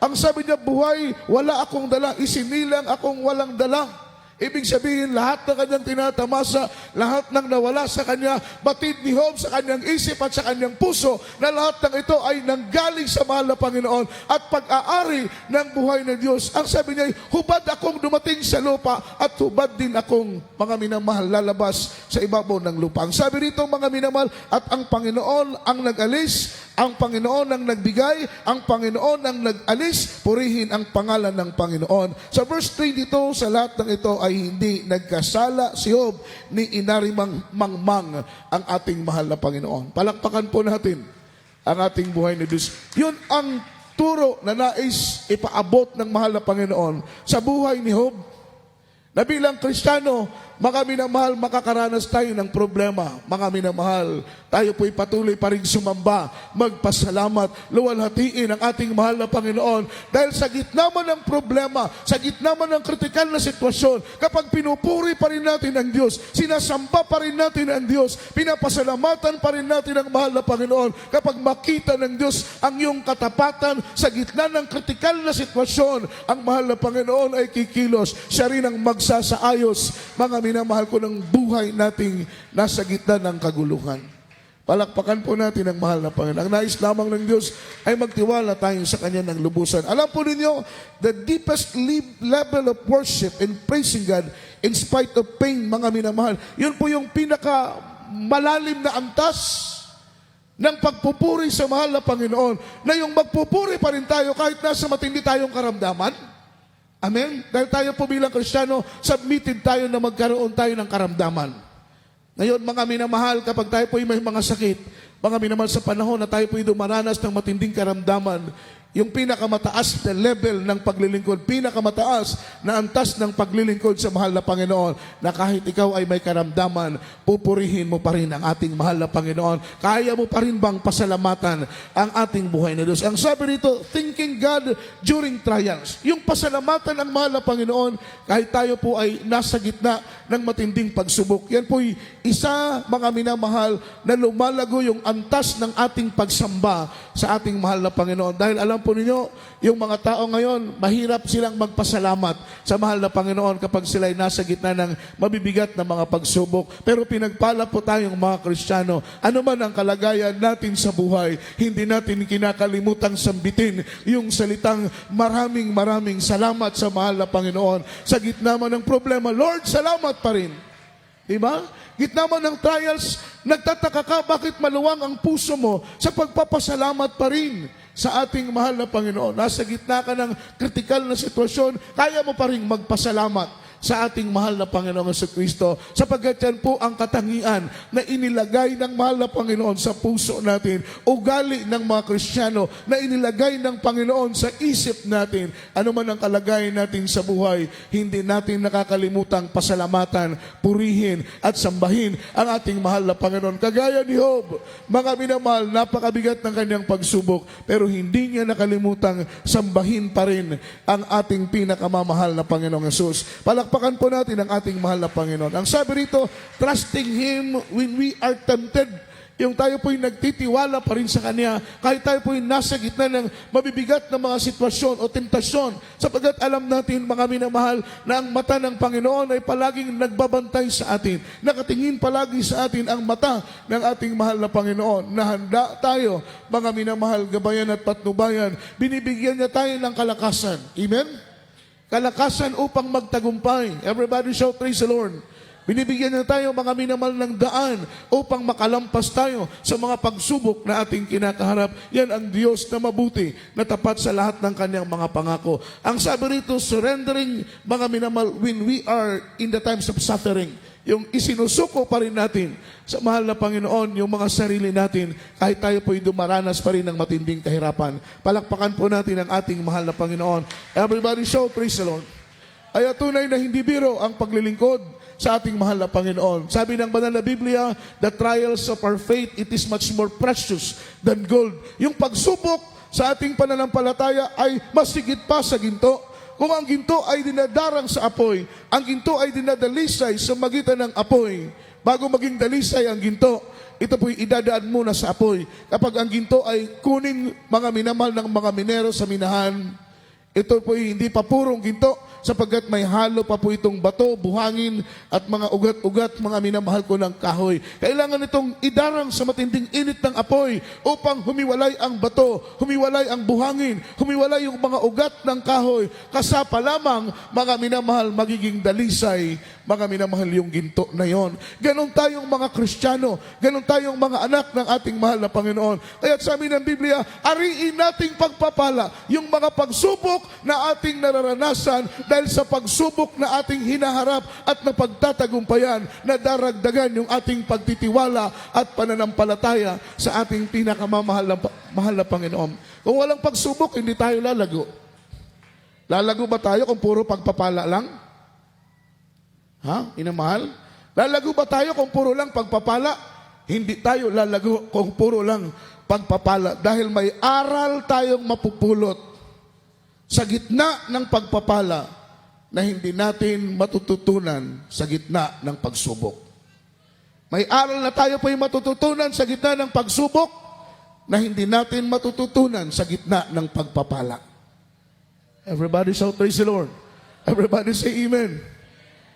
Ang sabi niya, buhay, wala akong dala. Isinilang akong walang dala. Ibig sabihin, lahat ng kanyang tinatamasa, lahat ng nawala sa kanya, batid ni Job sa kanyang isip at sa kanyang puso, na lahat ng ito ay nanggaling sa mahal na Panginoon at pag-aari ng buhay ng Diyos. Ang sabi niya, hubad akong dumating sa lupa at hubad din akong, mga minamahal, lalabas sa ibabaw ng lupa. Ang sabi rito, mga minamahal, at ang Panginoon ang nag-alis, ang Panginoon ang nagbigay, ang Panginoon ang nag-alis, purihin ang pangalan ng Panginoon. Sa verse 22, sa lahat ng ito ay hindi nagkasala si Job ni inarimang mangmang ang ating mahal na Panginoon. Palakpakan po natin ang ating buhay ni Diyos. Yun ang turo na nais ipaabot ng mahal na Panginoon sa buhay ni Job. Na bilang Kristiyano, mga minamahal, makakaranas tayo ng problema. Mga minamahal, tayo po'y patuloy pa rin sumamba, magpasalamat, luwalhatiin ang ating mahal na Panginoon. Dahil sa gitna man ng problema, sa gitna man ng kritikal na sitwasyon, kapag pinupuri pa rin natin ang Diyos, sinasamba pa rin natin ang Diyos, pinapasalamatan pa rin natin ang mahal na Panginoon, kapag makita ng Diyos ang iyong katapatan sa gitna ng kritikal na sitwasyon, ang mahal na Panginoon ay kikilos. Siya rin ang magsasaayos, mga minamahal ko, ng buhay nating nasa gitna ng kaguluhan. Palakpakan po natin ang mahal na Panginoon. Ang nais lamang ng Diyos ay magtiwala tayo sa Kanya ng lubusan. Alam po ninyo, the deepest level of worship and praising God in spite of pain, mga minamahal, yun po yung pinaka malalim na antas ng pagpupuri sa mahal na Panginoon, na yung magpupuri pa rin tayo kahit nasa matindi tayong karamdaman. Amen? Dahil tayo po bilang Kristiyano, submitted tayo na magkaroon tayo ng karamdaman. Ngayon, mga minamahal, kapag tayo po may mga sakit, mga minamahal, sa panahon na tayo po dumaranas ng matinding karamdaman, yung pinakamataas na level ng paglilingkod, pinakamataas na antas ng paglilingkod sa mahal na Panginoon, na kahit ikaw ay may karamdaman, pupurihin mo pa rin ang ating mahal na Panginoon. Kaya mo pa rin bang pasalamatan ang ating buhay na Diyos? Ang sabi rito, thanking God during trials. Yung pasalamatan ang mahal na Panginoon, kahit tayo po ay nasa gitna ng matinding pagsubok. Yan po'y isa, mga minamahal, na lumalago yung antas ng ating pagsamba sa ating mahal na Panginoon. Dahil alam po ninyo, yung mga tao ngayon, mahirap silang magpasalamat sa mahal na Panginoon kapag sila ay nasa gitna ng mabibigat na mga pagsubok. Pero pinagpala po tayong mga Kristiyano, ano man ang kalagayan natin sa buhay, hindi natin kinakalimutang sambitin yung salitang maraming salamat sa mahal na Panginoon. Sa gitna man ng problema, Lord, salamat pa rin. Diba? Gitna man ng trials, nagtataka ka bakit maluwang ang puso mo sa pagpapasalamat pa rin sa ating mahal na Panginoon. Nasa gitna ka ng kritikal na sitwasyon, kaya mo pa rin magpasalamat sa ating mahal na Panginoong Jesucristo, sapagkat yan po ang katangian na inilagay ng mahal na Panginoon sa puso natin, ugali ng mga Kristiyano na inilagay ng Panginoon sa isip natin. Ano man ang kalagayan natin sa buhay, hindi natin nakakalimutang pasalamatan, purihin at sambahin ang ating mahal na Panginoon. Kagaya ni Job, mga minamahal, napakabigat ng kanyang pagsubok, pero hindi niya nakalimutang sambahin pa rin ang ating pinakamamahal na Panginoong Jesus. Palakpakan po natin ang ating mahal na Panginoon. Ang sabi rito, trusting Him when we are tempted. Yung tayo po'y nagtitiwala pa rin sa Kanya, kahit tayo po'y nasa gitna ng mabibigat na mga sitwasyon o tentasyon, sapagkat alam natin, mga minamahal, na ang mata ng Panginoon ay palaging nagbabantay sa atin. Nakatingin palagi sa atin ang mata ng ating mahal na Panginoon, na handa tayo, mga minamahal, gabayan at patnubayan, binibigyan niya tayo ng kalakasan. Amen? Kalakasan upang magtagumpay. Everybody shout, praise the Lord. Binibigyan na tayo, mga minamahal, ng daan upang makalampas tayo sa mga pagsubok na ating kinakaharap. Yan ang Diyos na mabuti, na tapat sa lahat ng kanyang mga pangako. Ang sabi rito, surrendering, mga minamahal, when we are in the times of suffering. Yung isinusuko pa rin natin sa mahal na Panginoon, yung mga sarili natin, kahit tayo po'y dumaranas pa rin ng matinding kahirapan. Palakpakan po natin ang ating mahal na Panginoon. Everybody shout, praise the Lord. Ay tunay na hindi biro ang paglilingkod sa ating mahal na Panginoon. Sabi ng banal na Biblia, the trials of our faith, it is much more precious than gold. Yung pagsubok sa ating pananampalataya ay masigit pa sa ginto. Kung ang ginto ay dinadarang sa apoy, ang ginto ay dinadalisay sa magitan ng apoy. Bago maging dalisay ang ginto, ito po'y idadaan muna sa apoy. Kapag ang ginto ay kunin, mga minamahal, ng mga minero sa minahan, ito po'y hindi pa purong ginto, sapagkat may halo pa po itong bato, buhangin, at mga ugat-ugat, mga minamahal ko ng kahoy. Kailangan itong idarang sa matinding init ng apoy upang humiwalay ang bato, humiwalay ang buhangin, humiwalay yung mga ugat ng kahoy. Kasapa lamang, mga minamahal, magiging dalisay, mga minamahal, yung ginto na yon. Ganon tayong mga Kristiyano, ganon tayong mga anak ng ating mahal na Panginoon. Kaya sabi ng Biblia, ariin nating pagpapala yung mga pagsubok na ating nararanasan, dahil sa pagsubok na ating hinaharap at napagtatagumpayan, na daragdagan yung ating pagtitiwala at pananampalataya sa ating pinakamamahal na Panginoon. Kung walang pagsubok, hindi tayo lalago. Lalago ba tayo kung puro pagpapala lang? Ha? Inamahal? Lalago ba tayo kung puro lang pagpapala? Hindi tayo lalago kung puro lang pagpapala, dahil may aral tayong mapupulot sa gitna ng pagpapala na hindi natin matututunan sa gitna ng pagsubok. May aral na tayo po'y matututunan sa gitna ng pagsubok na hindi natin matututunan sa gitna ng pagpapala. Everybody shout, praise the Lord. Everybody say amen.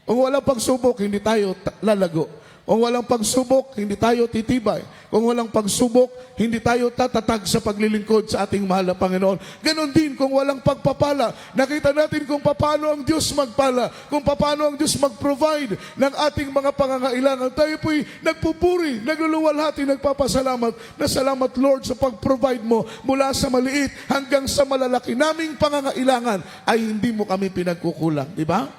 Kung walang pagsubok, hindi tayo lalago. Kung walang pagsubok, hindi tayo titibay. Kung walang pagsubok, hindi tayo tatatag sa paglilingkod sa ating mahal na Panginoon. Ganon din kung walang pagpapala. Nakita natin kung paano ang Diyos magpala, kung paano ang Diyos mag-provide ng ating mga pangangailangan. Tayo po'y nagpupuri, nagluluwalhati, nagpapasalamat na salamat Lord sa pag-provide mo mula sa maliit hanggang sa malalaki naming pangangailangan ay hindi mo kami pinagkukulang. Di ba?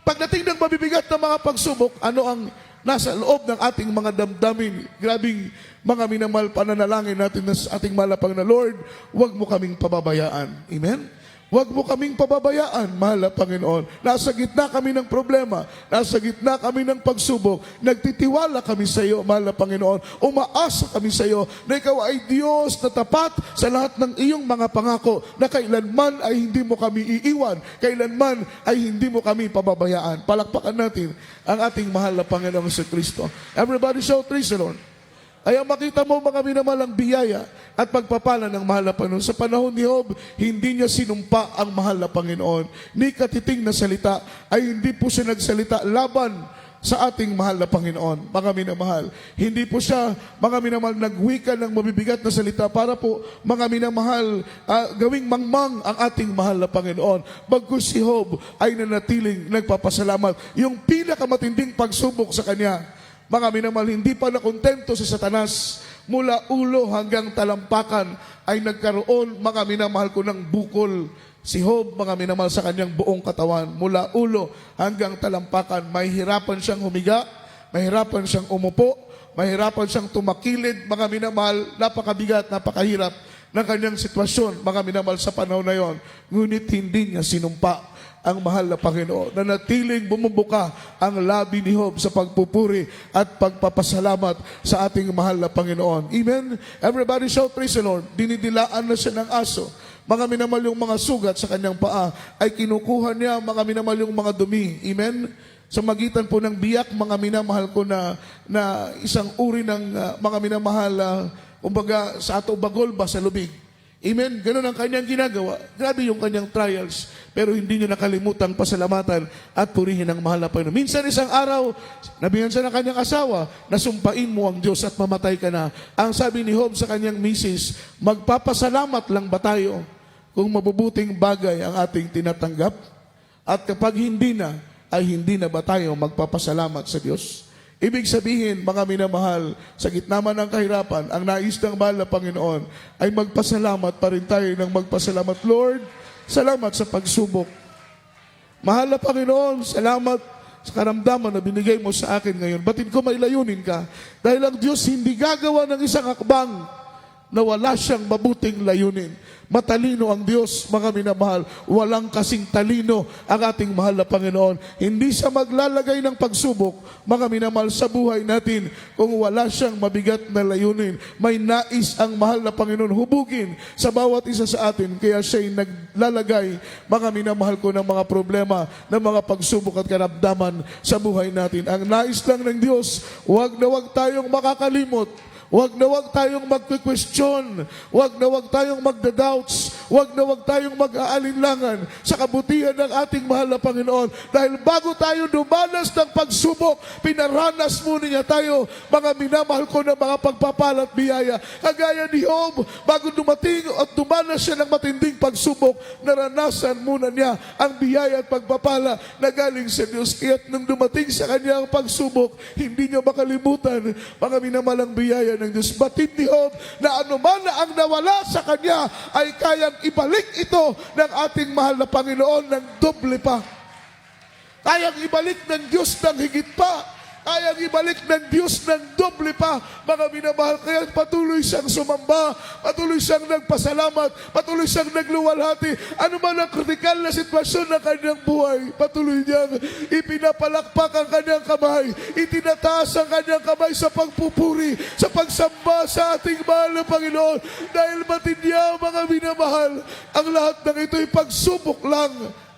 Pagdating ng mabibigat na mga pagsubok, ano ang nasa loob ng ating mga damdamin? Grabing mga minamahal pananalangin natin sa ating malapang na Lord, huwag mo kaming pababayaan. Amen? Huwag mo kaming pababayaan, mahal na Panginoon. Nasa gitna kami ng problema, nasa gitna kami ng pagsubok, nagtitiwala kami sa iyo, mahal na Panginoon. Umaasa kami sa iyo na ikaw ay Diyos na tapat sa lahat ng iyong mga pangako, na kailanman ay hindi mo kami iiwan, kailanman ay hindi mo kami pababayaan. Palakpakan natin ang ating mahal na Panginoong sa Kristo. Everybody shout, praise the Lord. Ay makita mo mga minamalang biyaya at pagpapala ng mahal na Panginoon. Sa panahon ni Job, hindi niya sinumpa ang mahal na Panginoon. Ni katiting na salita ay hindi po siya nagsalita laban sa ating mahal na Panginoon. Mga minamahal, hindi po siya, mga minamahal, nagwika ng mabibigat na salita para po, mga minamahal, gawing mangmang ang ating mahal na Panginoon. Bagkus si Job ay nanatiling nagpapasalamat. Yung pinakamatinding pagsubok sa kanya, mga minamahal, hindi pa nakontento si Satanas, mula ulo hanggang talampakan ay nagkaroon, mga minamahal ko, ng bukol. Si Job, mga minamahal, sa kanyang buong katawan, mula ulo hanggang talampakan, mahihirapan siyang humiga, mahihirapan siyang umupo, mahihirapan siyang tumakilid. Mga minamahal, napakabigat, napakahirap ng kanyang sitwasyon, mga minamahal, sa panahon na yon. Ngunit hindi niya sinumpa ang mahal na Panginoon. Nanatiling bumubuka ang labi ni Job sa pagpupuri at pagpapasalamat sa ating mahal na Panginoon. Amen? Everybody shout, praise the Lord. Dinidilaan na siya ng aso. Mga minamahal, yung mga sugat sa kanyang paa ay kinukuha niya, mga minamahal, yung mga dumi. Amen? Sa magitan po ng biyak, mga minamahal ko, na isang uri ng mga minamahal, umbaga sa ato bagol ba sa lubig. Amen? Ganun ang kanyang ginagawa. Grabe yung kanyang trials. Pero hindi niya nakalimutang pasalamatan at purihin ang mahal na Panginoon. Minsan isang araw, nabihan siya ng kanyang asawa, nasumpain mo ang Diyos at mamatay ka na. Ang sabi ni Job sa kanyang misis, magpapasalamat lang ba tayo kung mabubuting bagay ang ating tinatanggap? At kapag hindi na, ay hindi na ba tayo magpapasalamat sa Diyos? Ibig sabihin, mga minamahal, sa gitna man ng kahirapan, ang nais ng mahal na Panginoon ay magpasalamat pa rin tayo ng magpasalamat. Lord, salamat sa pagsubok. Mahal na Panginoon, salamat sa karamdaman na binigay mo sa akin ngayon. Batin ko mailayunin ka. Dahil ang Diyos hindi gagawa ng isang akbang na wala siyang mabuting layunin. Matalino ang Diyos, mga minamahal. Walang kasing talino ang ating mahal na Panginoon. Hindi siya maglalagay ng pagsubok, mga minamahal, sa buhay natin kung wala siyang mabigat na layunin. May nais ang mahal na Panginoon hubugin sa bawat isa sa atin. Kaya siya'y naglalagay, mga minamahal ko, ng mga problema, ng mga pagsubok at karamdaman sa buhay natin. Ang nais lang ng Diyos, huwag na huwag tayong makakalimot. Huwag na huwag tayong magque-question. Huwag na huwag tayong magda-doubts. Huwag na huwag tayong mag-aalinlangan sa kabutihan ng ating mahal na Panginoon. Dahil bago tayo dumanas ng pagsubok, pinaranas muna niya tayo, mga minamahal ko, ng mga pagpapala at biyaya. Kagaya ni Job, bago dumating at dumanas siya ng matinding pagsubok, naranasan muna niya ang biyaya at pagpapala na galing sa Diyos. Kaya't nung dumating sa kanyang pagsubok, hindi niya makalimutan, mga minamahal, ang biyaya ng Diyos. Batid ni Job na anuman na ang nawala sa kanya ay kayang ibalik ito ng ating mahal na Panginoon ng doble pa. Kayang ibalik ng Diyos ng higit pa. Kayang ibalik ng Diyos ng doble pa, mga minamahal. Kaya patuloy siyang sumamba, patuloy siyang nagpasalamat, patuloy siyang nagluwalhati. Ano man ang kritikal na sitwasyon ng kanyang buhay, patuloy niyang ipinapalakpak ang kanyang kamay, itinataas ang kanyang kamay sa pagpupuri, sa pagsamba sa ating mahal na Panginoon. Dahil matindya, mga minamahal, ang lahat ng ito'y pagsubok lang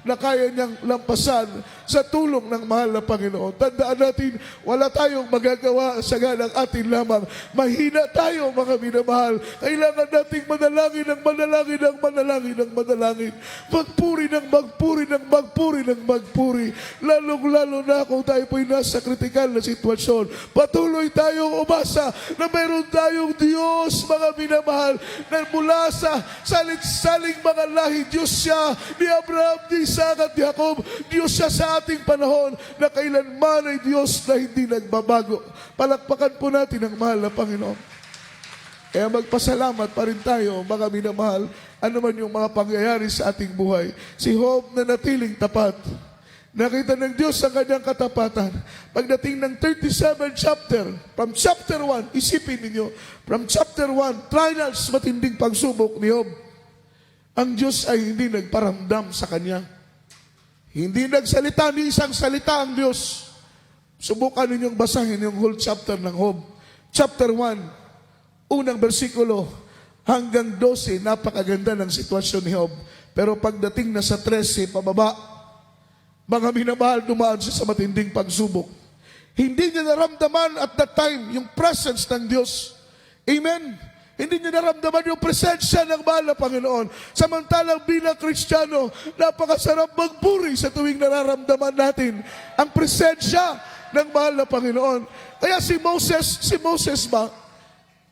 na kaya niyang lampasan sa tulong ng mahal na Panginoon. Tandaan natin, wala tayong magagawa sa ganang atin lamang. Mahina tayo, mga minamahal. Kailangan nating manalangin ng manalangin ng manalangin ng manalangin. Magpuri ng magpuri ng magpuri ng magpuri. Lalong-lalo na kung tayo po'y nasa kritikal na sitwasyon. Patuloy tayong umasa na meron tayong Diyos, mga minamahal, na mula sa salit-saling mga lahi, Diyos siya ni Abraham, ni Isaac at Jacob. Diyos siya sa ating panahon na kailanman ay Diyos na hindi nagbabago. Palakpakan po natin ang mahal na Panginoon. Kaya magpasalamat pa rin tayo, mga minamahal, ano man yung mga pangyayari sa ating buhay. Si Job na natiling tapat. Nakita ng Diyos ang kanyang katapatan. Pagdating ng 37 chapter, from chapter 1, isipin ninyo, from chapter 1, trials, matinding pagsubok ni Job. Ang Diyos ay hindi nagparamdam sa kanya. Hindi nagsalita ni isang salita ang Diyos. Subukan ninyong basahin yung whole chapter ng Job. Chapter 1, unang bersikulo hanggang 12, napakaganda ng sitwasyon ni Job. Pero pagdating na sa 13, pababa, mga minamahal, dumaan siya sa matinding pagsubok. Hindi niya naramdaman at that time yung presence ng Diyos. Amen? Hindi niya naramdaman yung presensya ng mahal na Panginoon. Samantalang bilang Kristiyano, napakasarap magpuri sa tuwing nararamdaman natin ang presensya ng mahal na Panginoon. Kaya si Moses ba,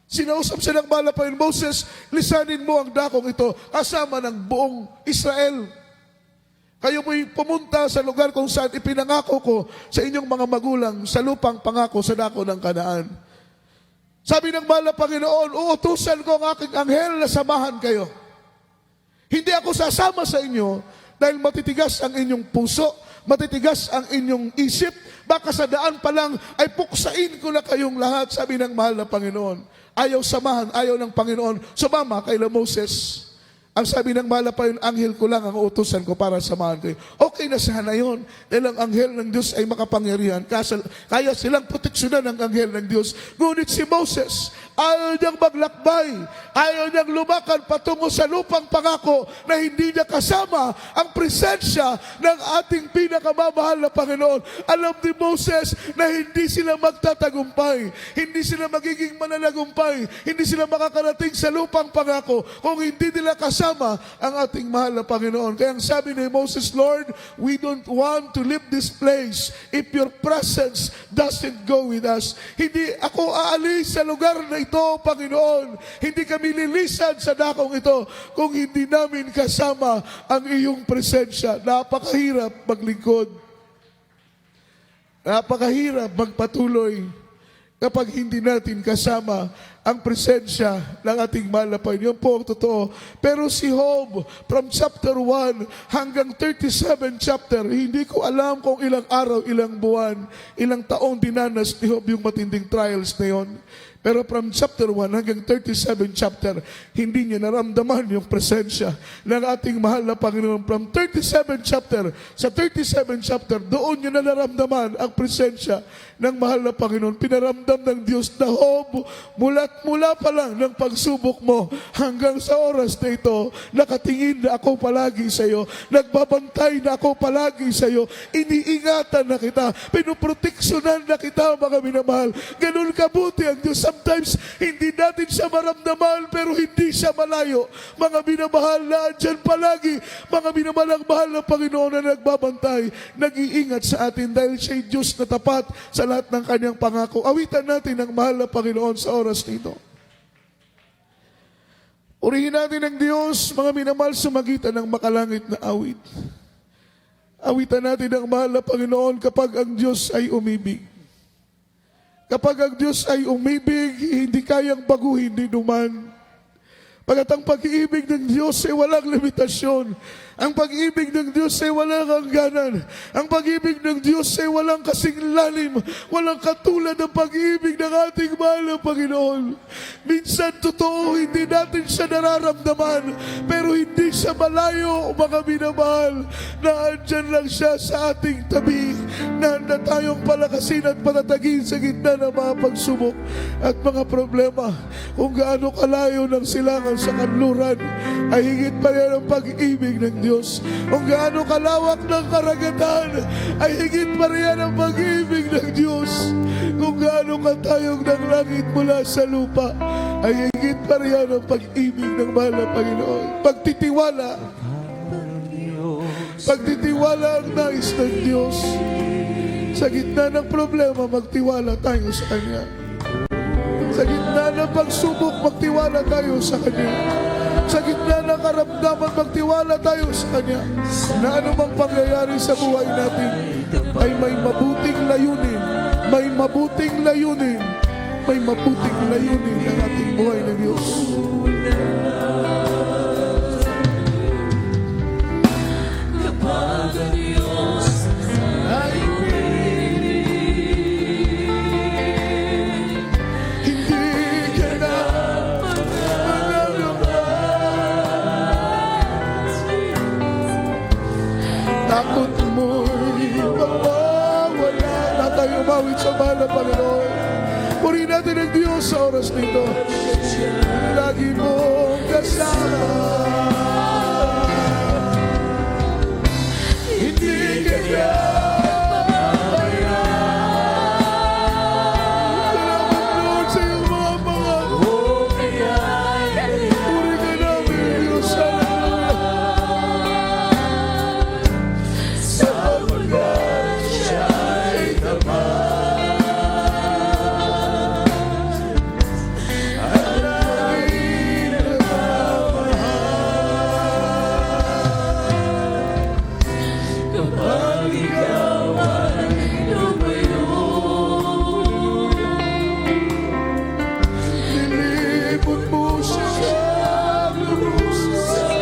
sinausap siya ng mahal na Panginoon, Moses, lisanin mo ang dakong ito kasama ng buong Israel. Kayo mo'y pumunta sa lugar kung saan ipinangako ko sa inyong mga magulang sa lupang pangako sa dako ng Kanaan. Sabi ng mahal na Panginoon, uutusan ko ang aking anghel na samahan kayo. Hindi ako sasama sa inyo dahil matitigas ang inyong puso, matitigas ang inyong isip, baka sa daan pa lang ay puksain ko na kayong lahat, sabi ng mahal na Panginoon. Ayaw samahan, ayaw ng Panginoon, sumama kay Moses. Ang sabi ng mahal na Panginoon, anghel ko lang ang utusan ko para samahan kayo. Okay na sana yun. Dahil ang anghel ng Diyos ay makapangyarihan. Kaya silang proteksyonan ng anghel ng Diyos. Ngunit si Moses, ayaw niyang maglakbay. Ayaw niyang lumakad patungo sa lupang pangako na hindi niya kasama ang presensya ng ating pinakamamahal na Panginoon. Alam ni Moses na hindi sila magtatagumpay. Hindi sila magiging mananagumpay. Hindi sila makakarating sa lupang pangako kung hindi nila kasama ang ating mahal na Panginoon. Kaya ang sabi ni Moses, Lord, we don't want to leave this place if your presence doesn't go with us. Hindi ako aalis sa lugar na ito, Panginoon. Hindi kami lilisan sa dakong ito kung hindi namin kasama ang iyong presensya. Napakahirap maglingkod. Napakahirap magpatuloy kapag hindi natin kasama ang presensya ng ating mahal na Panginoon. Yun po ang totoo. Pero si Job, from chapter 1 hanggang 37 chapter, hindi ko alam kung ilang araw, ilang buwan, ilang taong dinanas ni Job yung matinding trials na yun. Pero from chapter 1 hanggang 37 chapter, hindi niya naramdaman yung presensya ng ating mahal na Panginoon. From 37 chapter, sa 37 chapter, doon niya na naramdaman ang presensya ng mahal na Panginoon. Pinaramdam ng Diyos na, Job, mula pa lang ng pagsubok mo hanggang sa oras na ito, nakatingin na ako palagi sa iyo, nagbabantay na ako palagi sa iyo, iniingatan na kita, pinuproteksyonan na kita, mga minamahal. Ganun kabuti ang Diyos. Sometimes, hindi natin siya maramdaman, pero hindi siya malayo. Mga minamahal na andyan palagi, mga minamahal ang mahal na Panginoon na nagbabantay, nag-iingat sa atin dahil siya'y Diyos na tapat sa lahat ng kanyang pangako. Awitan natin ang mahal na Panginoon sa oras nito. Urihin natin ang Diyos, mga minamahal, sa magitan ng makalangit na awit. Awitan natin ang mahal na Panginoon kapag ang Diyos ay umibig. Kapag ang Diyos ay umibig, hindi kayang baguhin ni duman. Pagkat ang pag-ibig ng Diyos ay walang limitasyon. Ang pag-ibig ng Diyos ay walang hangganan. Ang pag-ibig ng Diyos ay walang kasing lalim. Walang katulad ng pag-ibig ng ating mahal na Panginoon. Minsan totoo, hindi natin siya nararamdaman, pero hindi siya malayo, mga minamahal, na andyan lang siya sa ating tabi, na handa tayong palakasin at patatagin sa gitna ng mga pagsubok at mga problema. Kung gaano kalayo ng silangan sa kanluran, ay higit pa rin ang pag-ibig ng Diyos. Kung gaano kalawak ng karagatan, ay higit pa rin ang pag-ibig ng Diyos. Kung gaano katayog ng langit mula sa lupa, ay higit pa rin ang pag-ibig ng mahal na Panginoon. Pagtitiwala ang nais ng Diyos. Sa gitna ng problema, magtiwala tayo sa Kanya. Sa gitna ng pagsubok, magtiwala tayo sa Kanya. Sa gitna ng karamdaman, magtiwala tayo sa Kanya. Na anumang pangyayari sa buhay natin, ay may mabuting layunin. May mabuting layunin. May mabuting layunin ng ating buhay na Diyos. Kapag ang Diyos ay Hindi ka na magagawa. Takot mo'y mawawala. Na tayo umawit sa mahal na Panginoon. Purihin natin ang Diyos sa oras nito. Lagi mong kasama. Hindi ka na salamat Lord sa iyong mga pangako. Puri ka namin Diyos. Hallelujah. Sapagkat siya'y tapat. Ang laging nagmamahal. kapag ikaw ay lumayo, Nilipot mo siya sa lubusan.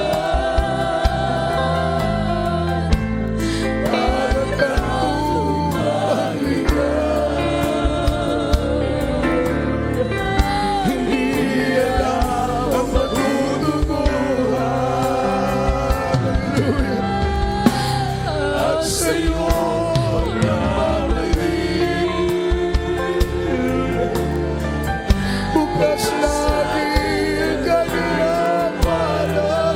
Para kang tumahiga. Hindi alam ang matutuguhan. Hallelujah. At sa'yo bukas lagi ang kanyang palang.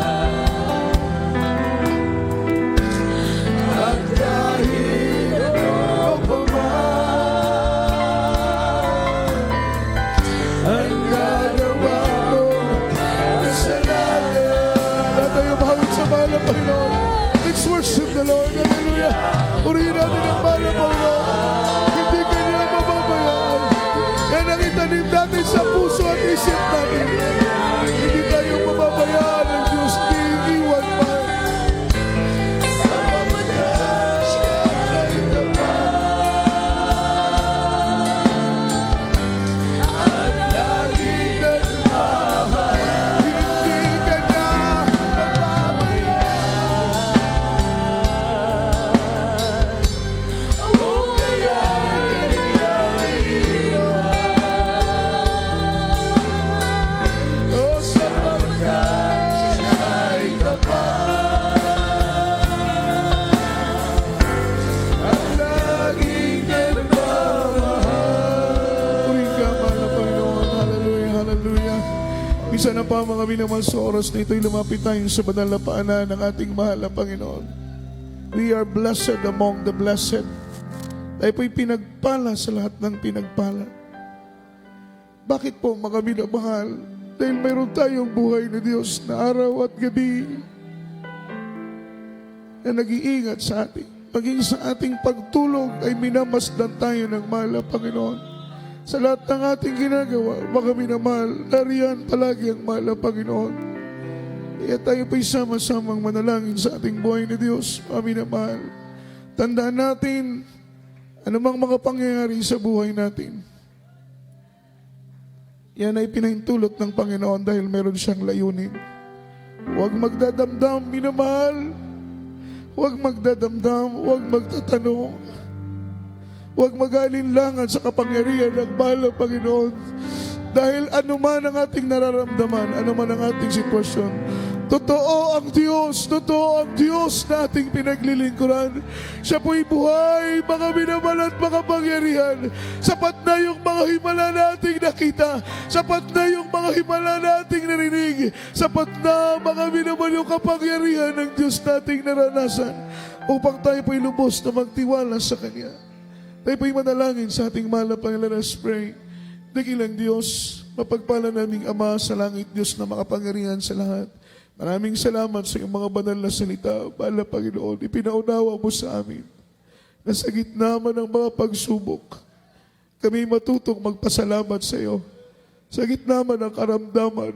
At kahit ano pa man ang gagawa ko, kasalanan. Na tayo mahawit sa mahal na Panginoon. Let's worship the Lord. Hallelujah. Purihin natin ang mahal na Panginoon. Hindi kanya mababayaan. Yan ang itanim natin sa puso at isip natin. Hindi tayo mababayaan ng Diyos. Di iwan pa. Laging nagmamahal. Hindi ka na mababayaan. O kaya O sapagkat siya'y tapat. Ang laging nagmamahal. Purihin ka, mahal na Panginoon. Hallelujah, hallelujah. Minsan na pa mga minamahal sa oras na ito'y lumapit tayo sa banal na paanan ng ating mahal na Panginoon. We are blessed among the blessed. Tayo po'y pinagpala sa lahat ng pinagpala. Bakit po mga minamahal? Dahil mayroon tayong buhay na Diyos na araw at gabi na nag-iingat sa atin. Maging sa ating pagtulog ay minamasdan tayo ng mahal na Panginoon. Sa lahat ng ating ginagawa, mga minamahal, nariyan palagi ang mahal na Panginoon. Kaya tayo po'y sama-samang manalangin sa ating buhay na Diyos, mga minamahal. Tandaan natin, anumang mga pangyayari sa buhay natin, yan ay pinahintulot ng Panginoon dahil meron siyang layunin. Huwag magdadamdam, minamahal. Huwag magdadamdam, huwag magtatanong. Huwag mag-alinlangan sa kapangyarihan ng mahal na Panginoon. Dahil anuman ang ating nararamdaman, anuman ang ating sitwasyon, totoo ang Diyos na ating pinaglilingkuran. Siya po'y buhay, mga minamahal at makapangyarihan. Sapat na yung mga himala nating nakita. Sapat na yung mga himala nating narinig. Sapat na, mga minamahal, yung kapangyarihan ng Diyos nating naranasan upang tayo po'y lubos na magtiwala sa Kanya. Tayo po'y manalangin sa ating mahal na Panginoon. Let's pray. Dakilang Diyos, mapagpala naming Ama sa langit, Diyos na makapangyarihan sa lahat. Maraming salamat sa iyong mga banal na salita. Mahal na Panginoon, ipinaunawa mo sa amin na sa gitna man ng mga pagsubok, kami matutong magpasalamat sa iyo. Sa gitna man ng karamdaman,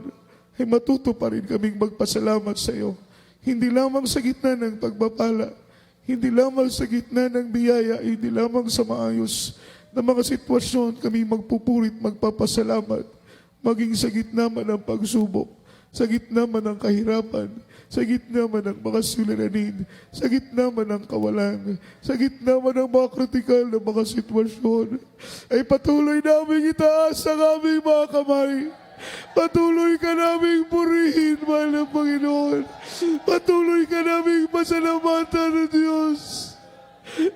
ay matuto pa rin kaming magpasalamat sa iyo. Hindi lamang sa gitna ng pagpapala, hindi lamang sa gitna ng biyaya, hindi lamang sa maayos na mga sitwasyon kami magpupurit, magpapasalamat, maging sa gitna man ng pagsubok, sa gitna man ng kahirapan, sa gitna man ng mga suliranin, sa gitna man ng kawalan, sa gitna man ng mga kritikal na mga sitwasyon, ay patuloy namin itaas ang aming mga kamay. Patuloy ka naming purihin, mahal na Panginoon. Patuloy ka naming pasalamatan ng Diyos.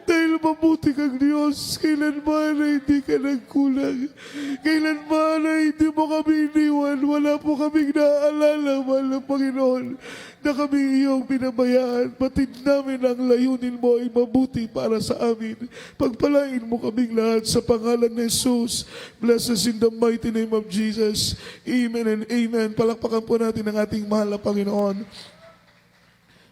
Dahil mabuti kang Diyos, kailanman ay hindi ka nagkulang. Kailanman ay hindi mo kami iniwan. Wala po kaming naaalala, mahal na Panginoon, na kami iyong pinabayaan. Batid namin ang layunin mo ay mabuti para sa amin. Pagpalain mo kaming lahat sa pangalan ni Jesus. Bless us in the mighty name of Jesus. Amen and amen. Palakpakan po natin ang ating mahal na Panginoon.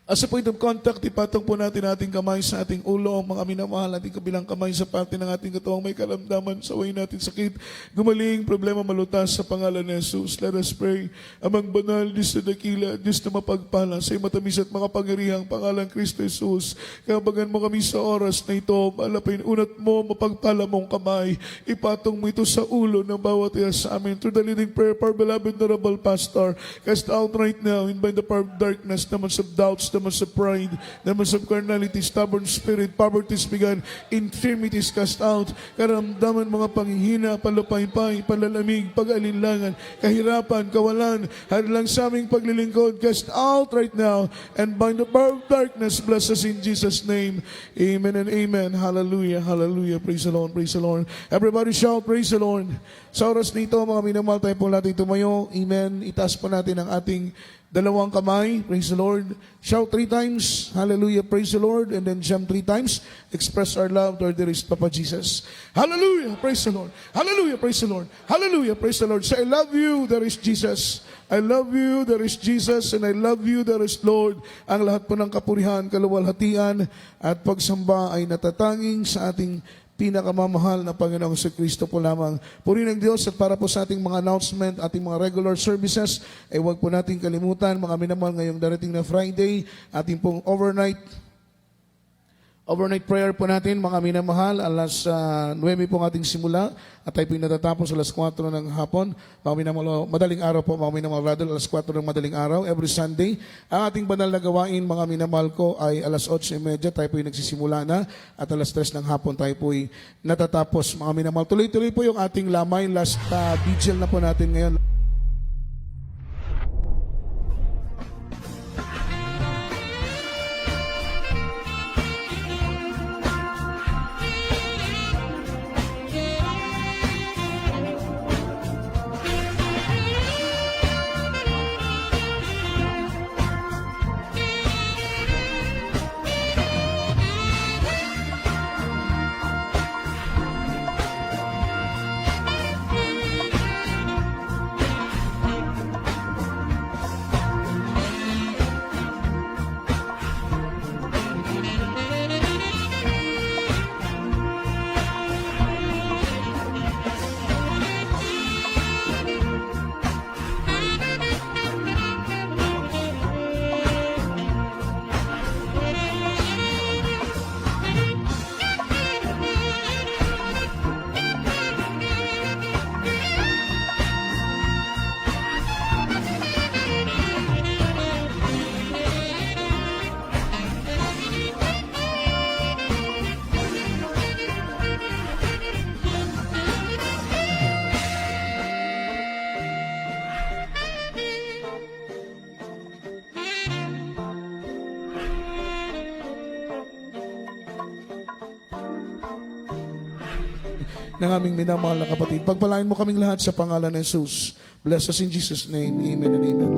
As a point of contact, ipatong po natin ating kamay sa ating ulo, mga minamahal, ating kabilang kamay sa parte ng ating katawang may karamdaman, sa way natin sakit, gumaling, problema malutas sa pangalan ni Jesus. Let us pray. Amang banal, Diyos na dakila, Diyos na mapagpala, sa matamis at makapangyarihang pangalan Kristo Jesus. Kabagan mo kami sa oras na ito, malapin, unat mo, mapagpala mong kamay, ipatong mo ito sa ulo ng bawat isa sa amin. Through the leading prayer, our beloved honorable pastor, cast out right now, in by the power of darkness, demons of doubts, demons of pride, demons of carnality, stubborn spirit, poverties began, infirmities cast out, karamdaman, mga panghihina, palupaypay, palalamig, pag-alinlangan, kahirapan, kawalan, hadlang sa aming paglilingkod, cast out right now, and by the power of darkness, bless us in Jesus' name. Amen and amen. Hallelujah, hallelujah. Praise the Lord, praise the Lord. Everybody shout, praise the Lord. Sa oras nito, mga minamahal, tayo po natin tumayo. Amen. Itaas po natin ang ating dalawang kamay. Praise the Lord. Shout 3 times. Hallelujah. Praise the Lord. And then jump 3 times. Express our love to our dearest Papa Jesus. Hallelujah. Praise the Lord. Hallelujah. Praise the Lord. Hallelujah. Praise the Lord. Say, I love you. There is Jesus. I love you. There is Jesus. And I love you. There is Lord. Ang lahat po ng kapurihan, kaluwalhatian at pagsamba ay natatanging sa ating pinakamamahal na Panginoong Kristo po lamang. Purihin ng Diyos. At para po sa ating mga announcement, ating mga regular services, ay huwag po natin kalimutan, mga minamahal, ngayong darating na Friday, ating pong overnight prayer po natin, mga minamahal, alas 9 po ang ating simula at tayo po natatapos alas 4 ng hapon. Mga minamahal, madaling araw po, mga minamahal, rather, alas 4 ng madaling araw, every Sunday. Ang ating banal na gawain, mga minamahal ko, ay alas 8:30, tayo po nagsisimula na, at alas 3 ng hapon tayo po natatapos, mga minamahal. Tuloy-tuloy po yung ating lamay, last vigil na po natin ngayon. ng aming minamahal na kapatid. Pagpalain mo kaming lahat sa pangalan ng Jesus. Bless us in Jesus' name. Amen and amen.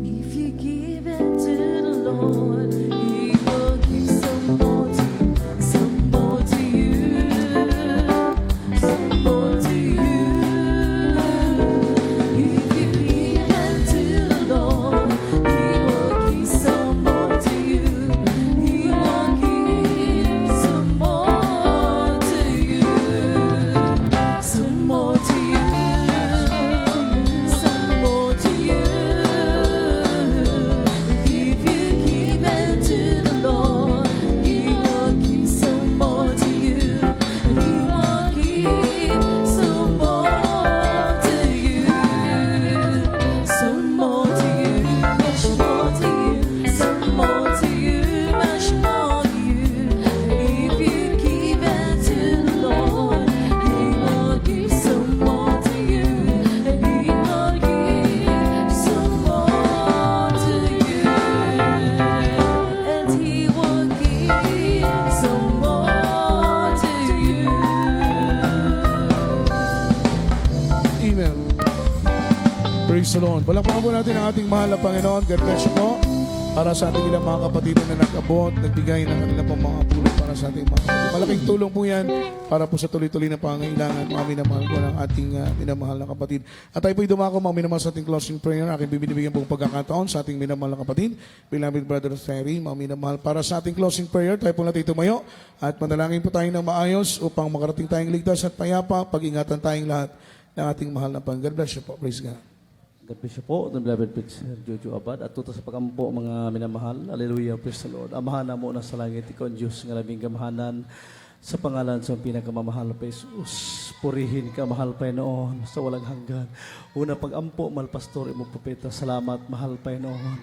If you give it to the Lord, He will give some more to you, some more to you, some more to you. If you give it to the Lord, He will give some more to you. He will give some more to you, some more to you, some more to you. If you give it to the Lord, He will give some more to you. He will give some more to you, some more to you, much more to you, some more to you, much more to you. If you give it to the Lord, He will give some more to you. He will give some more to you, and He will give some more to you. Amen. Praise the Lord. Palakpakan po natin ang ating mahal na Panginoon. God bless you po. Para sa ating ilang mga kapatid na nag-abot, nagbigay ng kanilang pong mga tulong para sa ating mga kapatid. Malaking tulong po yan para po sa tuloy-tuloy na pangangailangan, mga minamahal ko ng ating minamahal na kapatid. At tayo po'y dumako, mga minamahal sa ating closing prayer. Aking bibinibigyan pong pagkakataon sa ating minamahal na kapatid, beloved brother Terry, mga minamahal. Para sa ating closing prayer, tayo po natin tumayo at manalangin po tayo ng maayos upang makarating tayong ligtas at payapa, pag-ingatan tayong lahat ng ating mahal na Panginoon. God bless you po. Praise God. God bless you po, the beloved preacher Jojo Abad, at tuto sa pagampo mga minamahal. Hallelujah, praise the Lord. Amahan na mo na sa langit, ikaw ang Diyos ng labing kamahanan. Sa pangalan sa pinakamamahal pa Jesus, purihin ka, mahal Panginoon, sa walang hanggan. Una pag-ampo, mahal pastor, imo propeta, salamat, mahal Panginoon.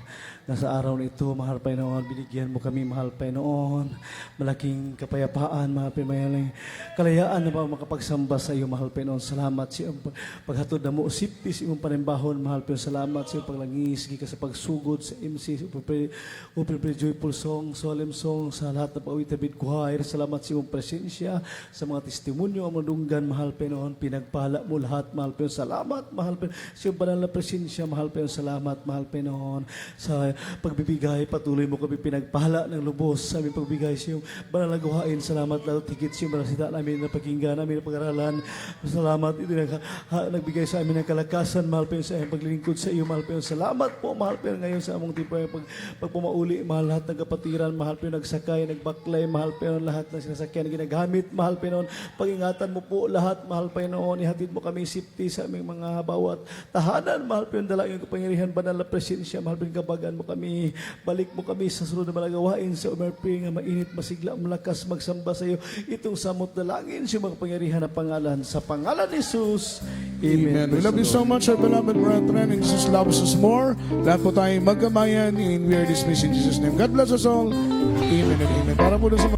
Nasa araw na ito, mahal Panginoon, binigyan mo kami, mahal Panginoon. Malaking kapayapaan, mahal Panginoon. Kalayaan na ba makapagsamba sa iyo, mahal Panginoon. Salamat sa iyong paghatod na mo, usipis, imong panimbahon, mahal Panginoon. Salamat sa iyong paglangis, ka sa pagsugod sa MC, Upre Joyful Song, Solemn Song, sa lahat na pag-awit na choir. Salamat sa iyong presensya, sa mga testimonyo, ang madunggan, mahal Panginoon. Pinagpala mo lahat, mahal Panginoon. Salamat, mahal Panginoon. Sa iyong banal na presensya, mahal Panginoon. Salamat, mahal Panginoon. Sa pagbibigay, patuloy mo kami pinagpala ng lubos sa aming pagbigay sa iyong banal na gawain. Salamat lalo tigit sa iyong marasita namin na pakinggan namin na pag-aralan. Salamat ito nagbigay sa amin ng kalakasan, mahal Panginoon, sa iyong paglilingkod sa iyo, mahal Panginoon. Salamat po, mahal Panginoon, ngayon sa among tipo pagpumauli, mahal lahat ng kapatiran, mahal Panginoon, nagsakay, nagbaklay, mahal Panginoon, lahat ng sinasakyan na ginagamit, mahal Panginoon, pag-ingatan mo po lahat, mahal Panginoon, ihatid mo kami safety sa aming mga bawat tahanan, mahal Panginoon, dala iyong kapangyarihan, banal na presensya, mahal Panginoon, kabagan mo kami, balik mo kami sa sunod na malagawain sa umarping, mainit, masigla, malakas, magsamba sa iyo, itong samot dalangin sa mga kapangyarihan na pangalan, sa pangalan ni Jesus. Amen. We love you so much, our beloved brethren, and Jesus loves us more. Lahat po tayong magkamayan, and we are dismissed in Jesus' name. God bless us all. Amen and amen. Para po doon sa